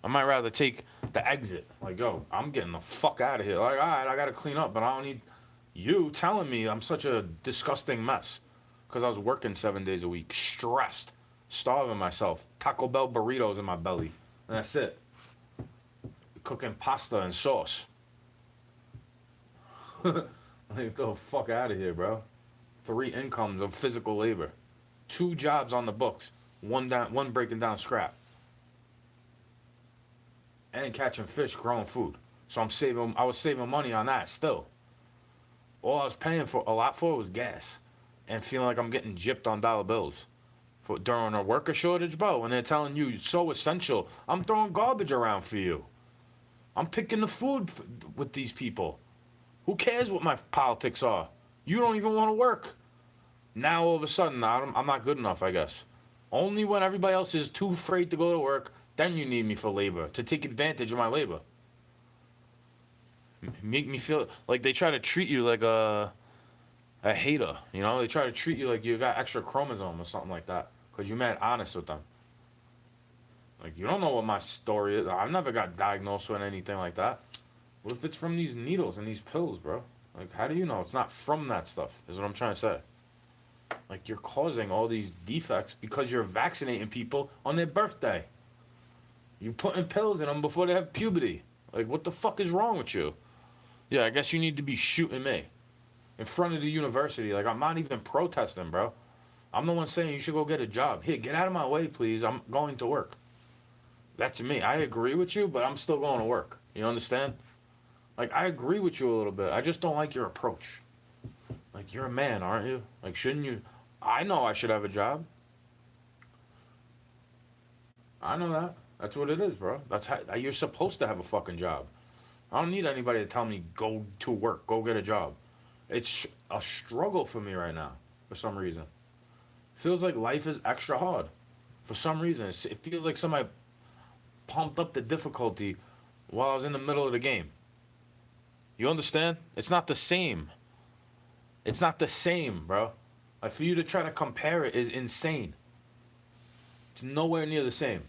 I might rather take the exit. Like, yo, I'm getting the fuck out of here. Like, all right, I gotta clean up, but I don't need you telling me I'm such a disgusting mess. Because I was working 7 days a week, stressed, starving myself, Taco Bell burritos in my belly, and that's it. Cooking pasta and sauce. Like, the fuck out of here, bro. 3 incomes of physical labor. 2 jobs on the books. One breaking down scrap. And catching fish, growing food. So I was saving money on that still. All I was paying for a lot for was gas. And feeling like I'm getting gypped on dollar bills. During a worker shortage, bro, and they're telling you it's so essential. I'm throwing garbage around for you. I'm picking the food with these people. Who cares what my politics are? You don't even want to work. Now all of a sudden, I'm not good enough, I guess. Only when everybody else is too afraid to go to work, then you need me for labor, to take advantage of my labor. Make me feel like they try to treat you like a hater, They try to treat you like you got extra chromosome or something like that, because you're mad honest with them. Like, you don't know what my story is. I've never got diagnosed with anything like that. What if it's from these needles and these pills, bro? Like, how do you know it's not from that stuff, is what I'm trying to say. Like, you're causing all these defects because you're vaccinating people on their birthday. You're putting pills in them before they have puberty. Like, what the fuck is wrong with you? Yeah, I guess you need to be shooting me in front of the university. Like, I'm not even protesting, bro. I'm the one saying you should go get a job. Here, get out of my way, please. I'm going to work. That's me. I agree with you, but I'm still going to work. You understand? Like, I agree with you a little bit. I just don't like your approach. Like, you're a man, aren't you? Like, shouldn't you? I know I should have a job. I know that. That's what it is, bro. That's how you're supposed to have a fucking job. I don't need anybody to tell me go to work, go get a job. It's a struggle for me right now, for some reason. Feels like life is extra hard. For some reason, it feels like somebody pumped up the difficulty while I was in the middle of the game. You understand? It's not the same. It's not the same, bro. Like, for you to try to compare it is insane. It's nowhere near the same.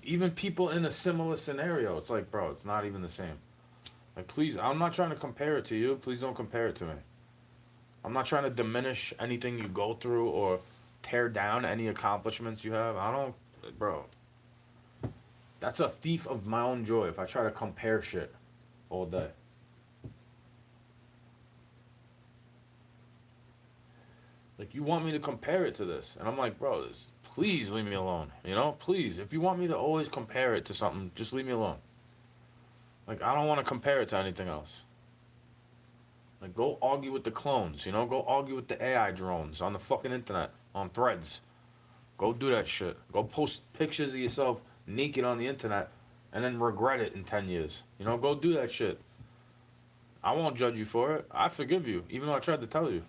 Even people in a similar scenario, it's like, bro, it's not even the same. Like, please, I'm not trying to compare it to you. Please don't compare it to me. I'm not trying to diminish anything you go through or tear down any accomplishments you have. Bro. That's a thief of my own joy if I try to compare shit all day. Like, you want me to compare it to this. And I'm like, bro, please leave me alone. Please. If you want me to always compare it to something, just leave me alone. Like, I don't want to compare it to anything else. Like, go argue with the clones, Go argue with the AI drones on the fucking internet, on threads. Go do that shit. Go post pictures of yourself naked on the internet and then regret it in 10 years. You know, go do that shit. I won't judge you for it. I forgive you, even though I tried to tell you.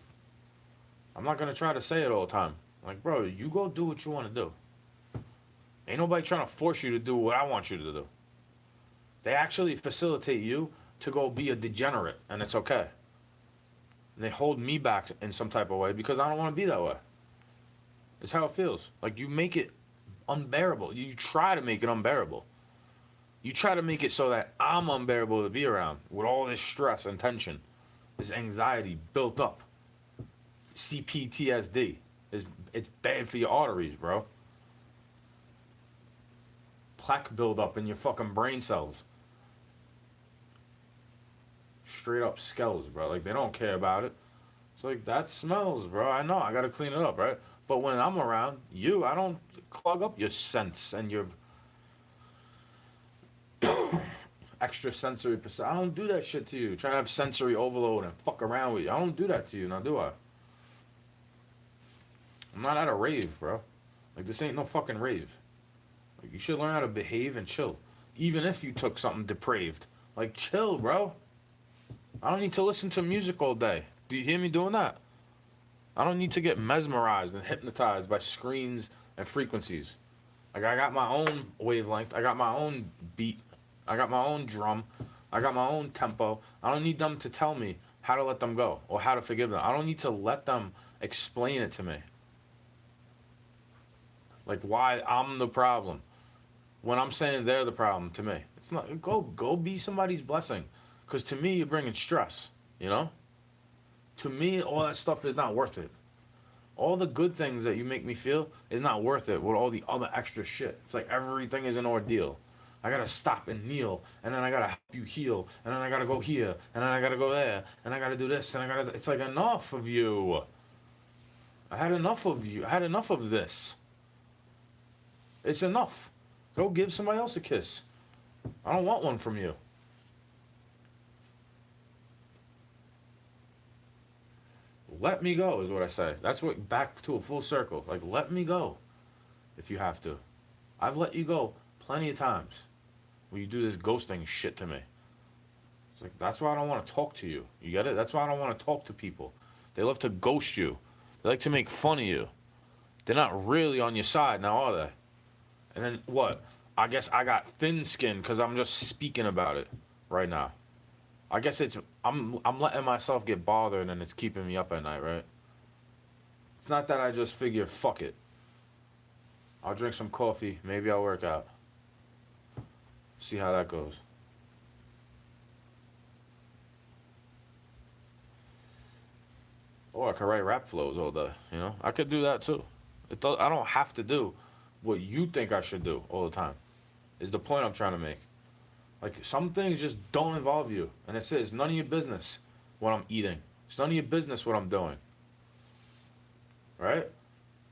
I'm not gonna try to say it all the time. Like, bro, you go do what you want to do. Ain't nobody trying to force you to do what I want you to do. They actually facilitate you to go be a degenerate, and it's okay. And they hold me back in some type of way because I don't want to be that way. It's how it feels. Like, you make it unbearable. You try to make it unbearable. You try to make it so that I'm unbearable to be around with all this stress and tension, this anxiety built up. CPTSD. It's bad for your arteries, bro. Plaque buildup in your fucking brain cells. Straight up skells, bro. Like, they don't care about it. It's like, that smells, bro. I know, I gotta clean it up, right? But when I'm around you, I don't clog up your sense and your extra sensory perception. I don't do that shit to you. Trying to have sensory overload and fuck around with you. I don't do that to you, now do I? I'm not at a rave, bro. Like, this ain't no fucking rave. Like, you should learn how to behave and chill. Even if you took something depraved. Like, chill, bro. I don't need to listen to music all day. Do you hear me doing that? I don't need to get mesmerized and hypnotized by screens and frequencies. Like, I got my own wavelength. I got my own beat. I got my own drum. I got my own tempo. I don't need them to tell me how to let them go or how to forgive them. I don't need to let them explain it to me. Like, why I'm the problem when I'm saying they're the problem to me. It's not, go be somebody's blessing. Because to me, you're bringing stress, you know? To me, all that stuff is not worth it. All the good things that you make me feel is not worth it with all the other extra shit. It's like everything is an ordeal. I gotta stop and kneel, and then I gotta help you heal, and then I gotta go here, and then I gotta go there, and I gotta do this, and I gotta... It's like, enough of you. I had enough of you. I had enough of this. It's enough. Go give somebody else a kiss. I don't want one from you. Let me go is what I say. That's what, back to a full circle. Like, let me go if you have to. I've let you go plenty of times when you do this ghosting shit to me. It's like, that's why I don't want to talk to you. You get it? That's why I don't want to talk to people. They love to ghost you. They like to make fun of you. They're not really on your side now, are they? And then what? I guess I got thin skin because I'm just speaking about it right now. I guess it's I'm letting myself get bothered and it's keeping me up at night, right? It's not that I just figure, fuck it. I'll drink some coffee, maybe I'll work out. See how that goes. Or I could write rap flows all day, you know? I could do that too. I don't have to do what you think I should do all the time. Is the point I'm trying to make. Like, some things just don't involve you. And it's none of your business what I'm eating. It's none of your business what I'm doing. Right?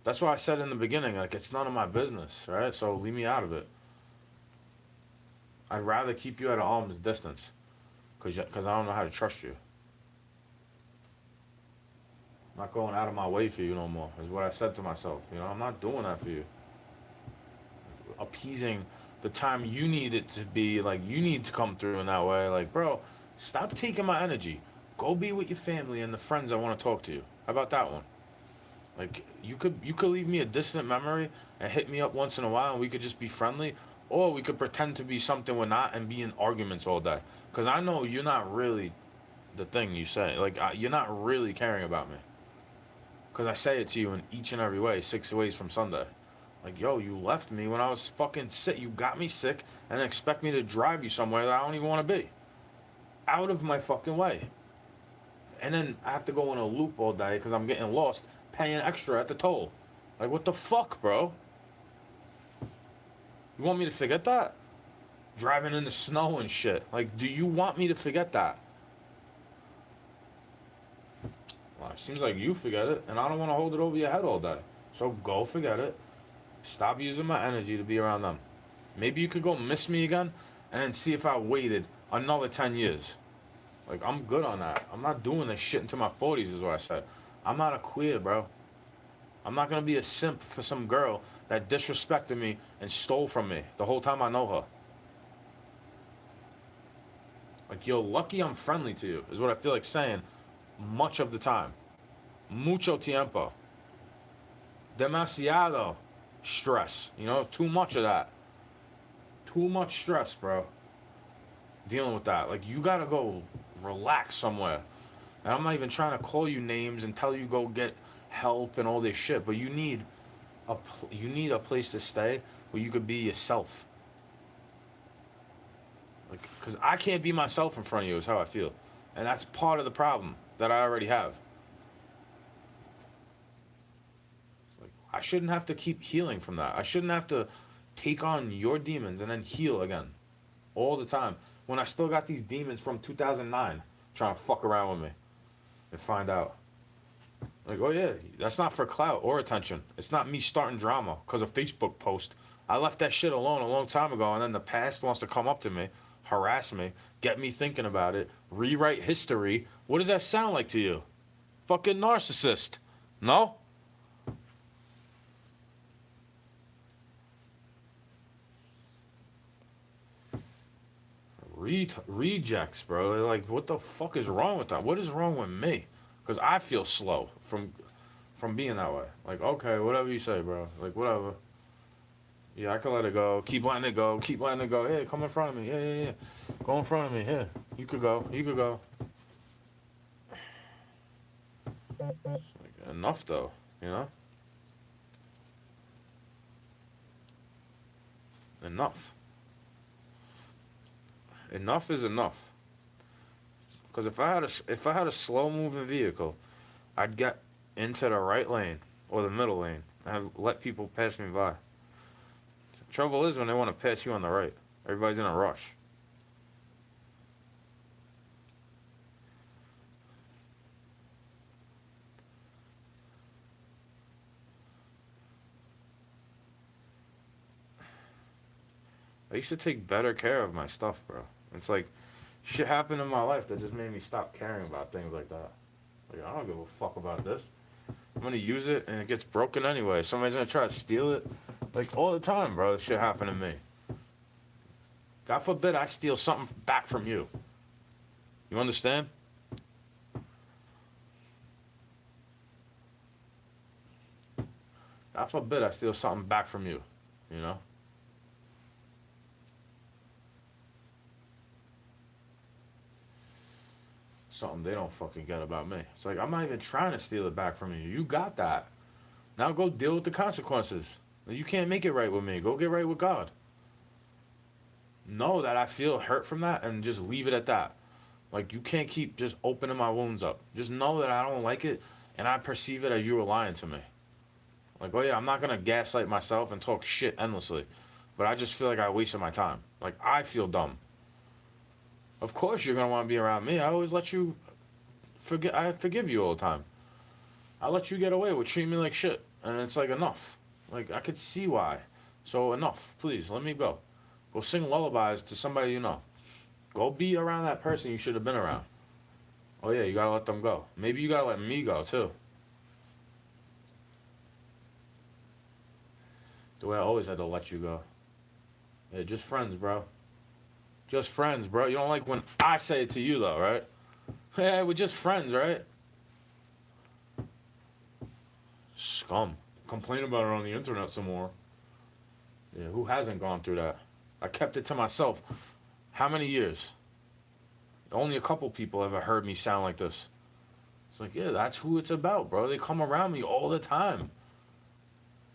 That's why I said in the beginning, like, it's none of my business, right? So leave me out of it. I'd rather keep you at an arm's distance. Because I don't know how to trust you. I'm not going out of my way for you no more, is what I said to myself. You know, I'm not doing that for you. Appeasing the time you need it to be, like, you need to come through in that way. Like, bro, stop taking my energy. Go be with your family and the friends that want to talk to you. How about that one? Like, you could leave me a distant memory and hit me up once in a while and we could just be friendly, or we could pretend to be something we're not and be in arguments all day. Because I know you're not really the thing you say. Like, you're not really caring about me. Because I say it to you in each and every way, 6 ways from Sunday. Like, yo, you left me when I was fucking sick. You got me sick and then expect me to drive you somewhere that I don't even want to be. Out of my fucking way. And then I have to go in a loop all day because I'm getting lost, paying extra at the toll. Like, what the fuck, bro? You want me to forget that? Driving in the snow and shit. Like, do you want me to forget that? Well, it seems like you forget it, and I don't want to hold it over your head all day. So go forget it. Stop using my energy to be around them. Maybe you could go miss me again and then see if I waited another 10 years. Like, I'm good on that. I'm not doing this shit into my 40s is what I said. I'm not a queer, bro. I'm not going to be a simp for some girl that disrespected me and stole from me the whole time I know her. Like, you're lucky I'm friendly to you, is what I feel like saying much of the time. Mucho tiempo. Demasiado stress. You know, too much of that. Too much stress, bro. Dealing with that. Like, you gotta go relax somewhere. And I'm not even trying to call you names and tell you go get help and all this shit, but you need a place to stay where you could be yourself. Like, cause I can't be myself in front of you is how I feel, and that's part of the problem that I already have. Like, I shouldn't have to keep healing from that. I shouldn't have to take on your demons and then heal again, all the time. When I still got these demons from 2009 trying to fuck around with me and find out. Like, oh yeah, that's not for clout or attention. It's not me starting drama because of Facebook post. I left that shit alone a long time ago, and then the past wants to come up to me, harass me, get me thinking about it, rewrite history. What does that sound like to you? Fucking narcissist. No? Rejects, bro. They're like, what the fuck is wrong with that? What is wrong with me? Because I feel slow from being that way. Like, okay, whatever you say, bro. Like, whatever. Yeah, I can let it go. Keep letting it go. Keep letting it go. Hey, come in front of me. Yeah, yeah, yeah. Go in front of me. Yeah, you could go. You could go. Like, enough, though. You know? Enough. Enough is enough. Because if I had a slow moving vehicle, I'd get into the right lane or the middle lane and let people pass me by. The trouble is when they want to pass you on the right, everybody's in a rush. I used to take better care of my stuff, bro. It's like shit happened in my life that just made me stop caring about things like that. Like, I don't give a fuck about this. I'm gonna use it and it gets broken anyway. Somebody's gonna try to steal it. Like, all the time, bro, this shit happened to me. God forbid I steal something back from you. You understand? God forbid I steal something back from you. You know? Something they don't fucking get about me. It's like, I'm not even trying to steal it back from you. You got that. Now go deal with the consequences. You can't make it right with me. Go get right with God. Know that I feel hurt from that and just leave it at that. Like, you can't keep just opening my wounds up. Just know that I don't like it and I perceive it as you were lying to me. Like, oh yeah, I'm not gonna gaslight myself and talk shit endlessly. But I just feel like I wasted my time. Like, I feel dumb. Of course you're gonna want to be around me. I always let you I forgive you all the time. I let you get away with treating me like shit. And it's like, enough. Like, I could see why. So enough. Please, let me go. Go sing lullabies to somebody you know. Go be around that person you should have been around. Oh yeah, you gotta let them go. Maybe you gotta let me go too. The way I always had to let you go. Yeah, just friends, bro. Just friends, bro. You don't like when I say it to you, though, right? Yeah, we're just friends, right? Scum. Complain about it on the internet some more. Yeah, who hasn't gone through that? I kept it to myself. How many years? Only a couple people ever heard me sound like this. It's like, yeah, that's who it's about, bro. They come around me all the time.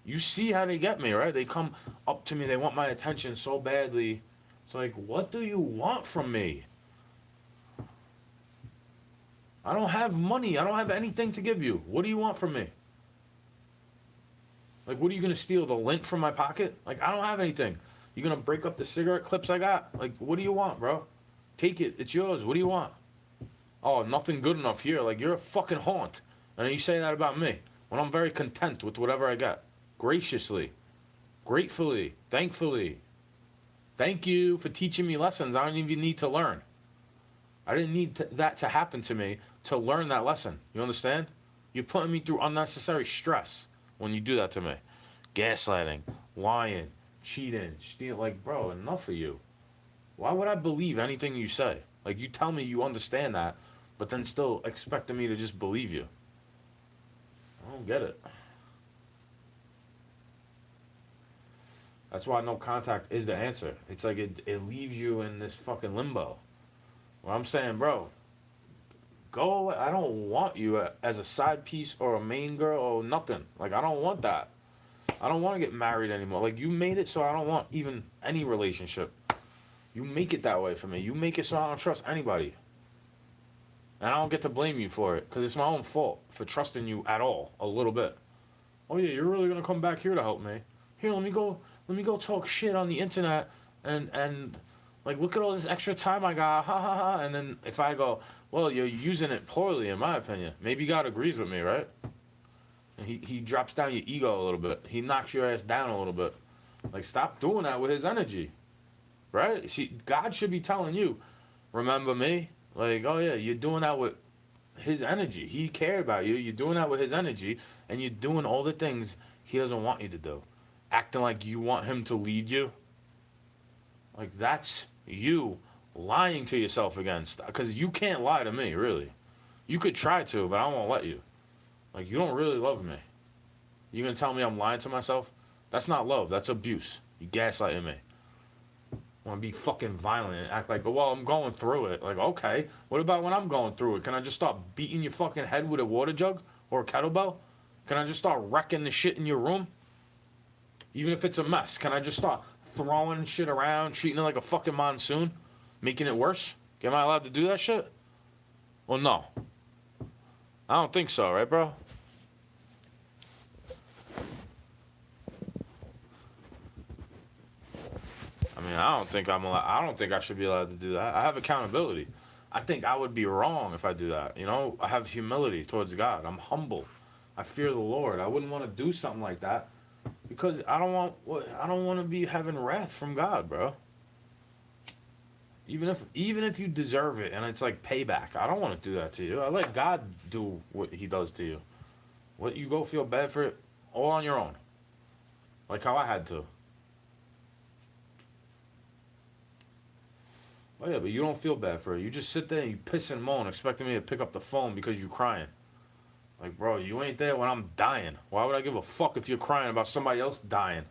You see how they get me, right? They come up to me. They want my attention so badly. It's like, what do you want from me? I don't have money. I don't have anything to give you. What do you want from me? Like, what are you going to steal? The lint from my pocket? Like, I don't have anything. You going to break up the cigarette clips I got? Like, what do you want, bro? Take it. It's yours. What do you want? Oh, nothing good enough here. Like, you're a fucking haunt. And you say that about me when I'm very content with whatever I got. Graciously. Gratefully. Thankfully. Thank you for teaching me lessons I don't even need to learn. I didn't need that to happen to me to learn that lesson. You understand? You're putting me through unnecessary stress when you do that to me. Gaslighting, lying, cheating, stealing. Like, bro, enough of you. Why would I believe anything you say? Like, you tell me you understand that, but then still expecting me to just believe you. I don't get it. That's why no contact is the answer. It's like it leaves you in this fucking limbo. Well, I'm saying, bro, go away. I don't want you as a side piece or a main girl or nothing. Like, I don't want that. I don't want to get married anymore. Like, you made it so I don't want even any relationship. You make it that way for me. You make it so I don't trust anybody. And I don't get to blame you for it because it's my own fault for trusting you at all, a little bit. Oh yeah, you're really gonna come back here to help me? Here, let me go talk shit on the internet and like look at all this extra time I got, ha ha ha. And then if I go, well, you're using it poorly, in my opinion. Maybe God agrees with me, right? And he drops down your ego a little bit. He knocks your ass down a little bit. Like, stop doing that with his energy, right? See, God should be telling you, remember me? Like, oh yeah, you're doing that with his energy. He cared about you. You're doing that with his energy, and you're doing all the things he doesn't want you to do. Acting like you want him to lead you. Like, that's you lying to yourself against. Because you can't lie to me, really. You could try to, but I won't let you. Like, you don't really love me. You gonna tell me I'm lying to myself? That's not love. That's abuse. You gaslighting me. Want to be fucking violent and act like, well, I'm going through it. Like, okay, what about when I'm going through it? Can I just start beating your fucking head with a water jug or a kettlebell? Can I just start wrecking the shit in your room? Even if it's a mess, can I just start throwing shit around, treating it like a fucking monsoon, making it worse? Am I allowed to do that shit? Well, no. I don't think so, right, bro? I mean, I don't think I don't think I should be allowed to do that. I have accountability. I think I would be wrong if I do that. You know, I have humility towards God. I'm humble. I fear the Lord. I wouldn't want to do something like that because I don't want to be having wrath from God, bro. Even if you deserve it and it's like payback, I don't want to do that to you. I let God do what He does to you. What you go feel bad for it all on your own, like how I had to. Oh yeah, but you don't feel bad for it. You just sit there and you piss and moan, expecting me to pick up the phone because you're crying. Like, bro, you ain't there when I'm dying. Why would I give a fuck if you're crying about somebody else dying?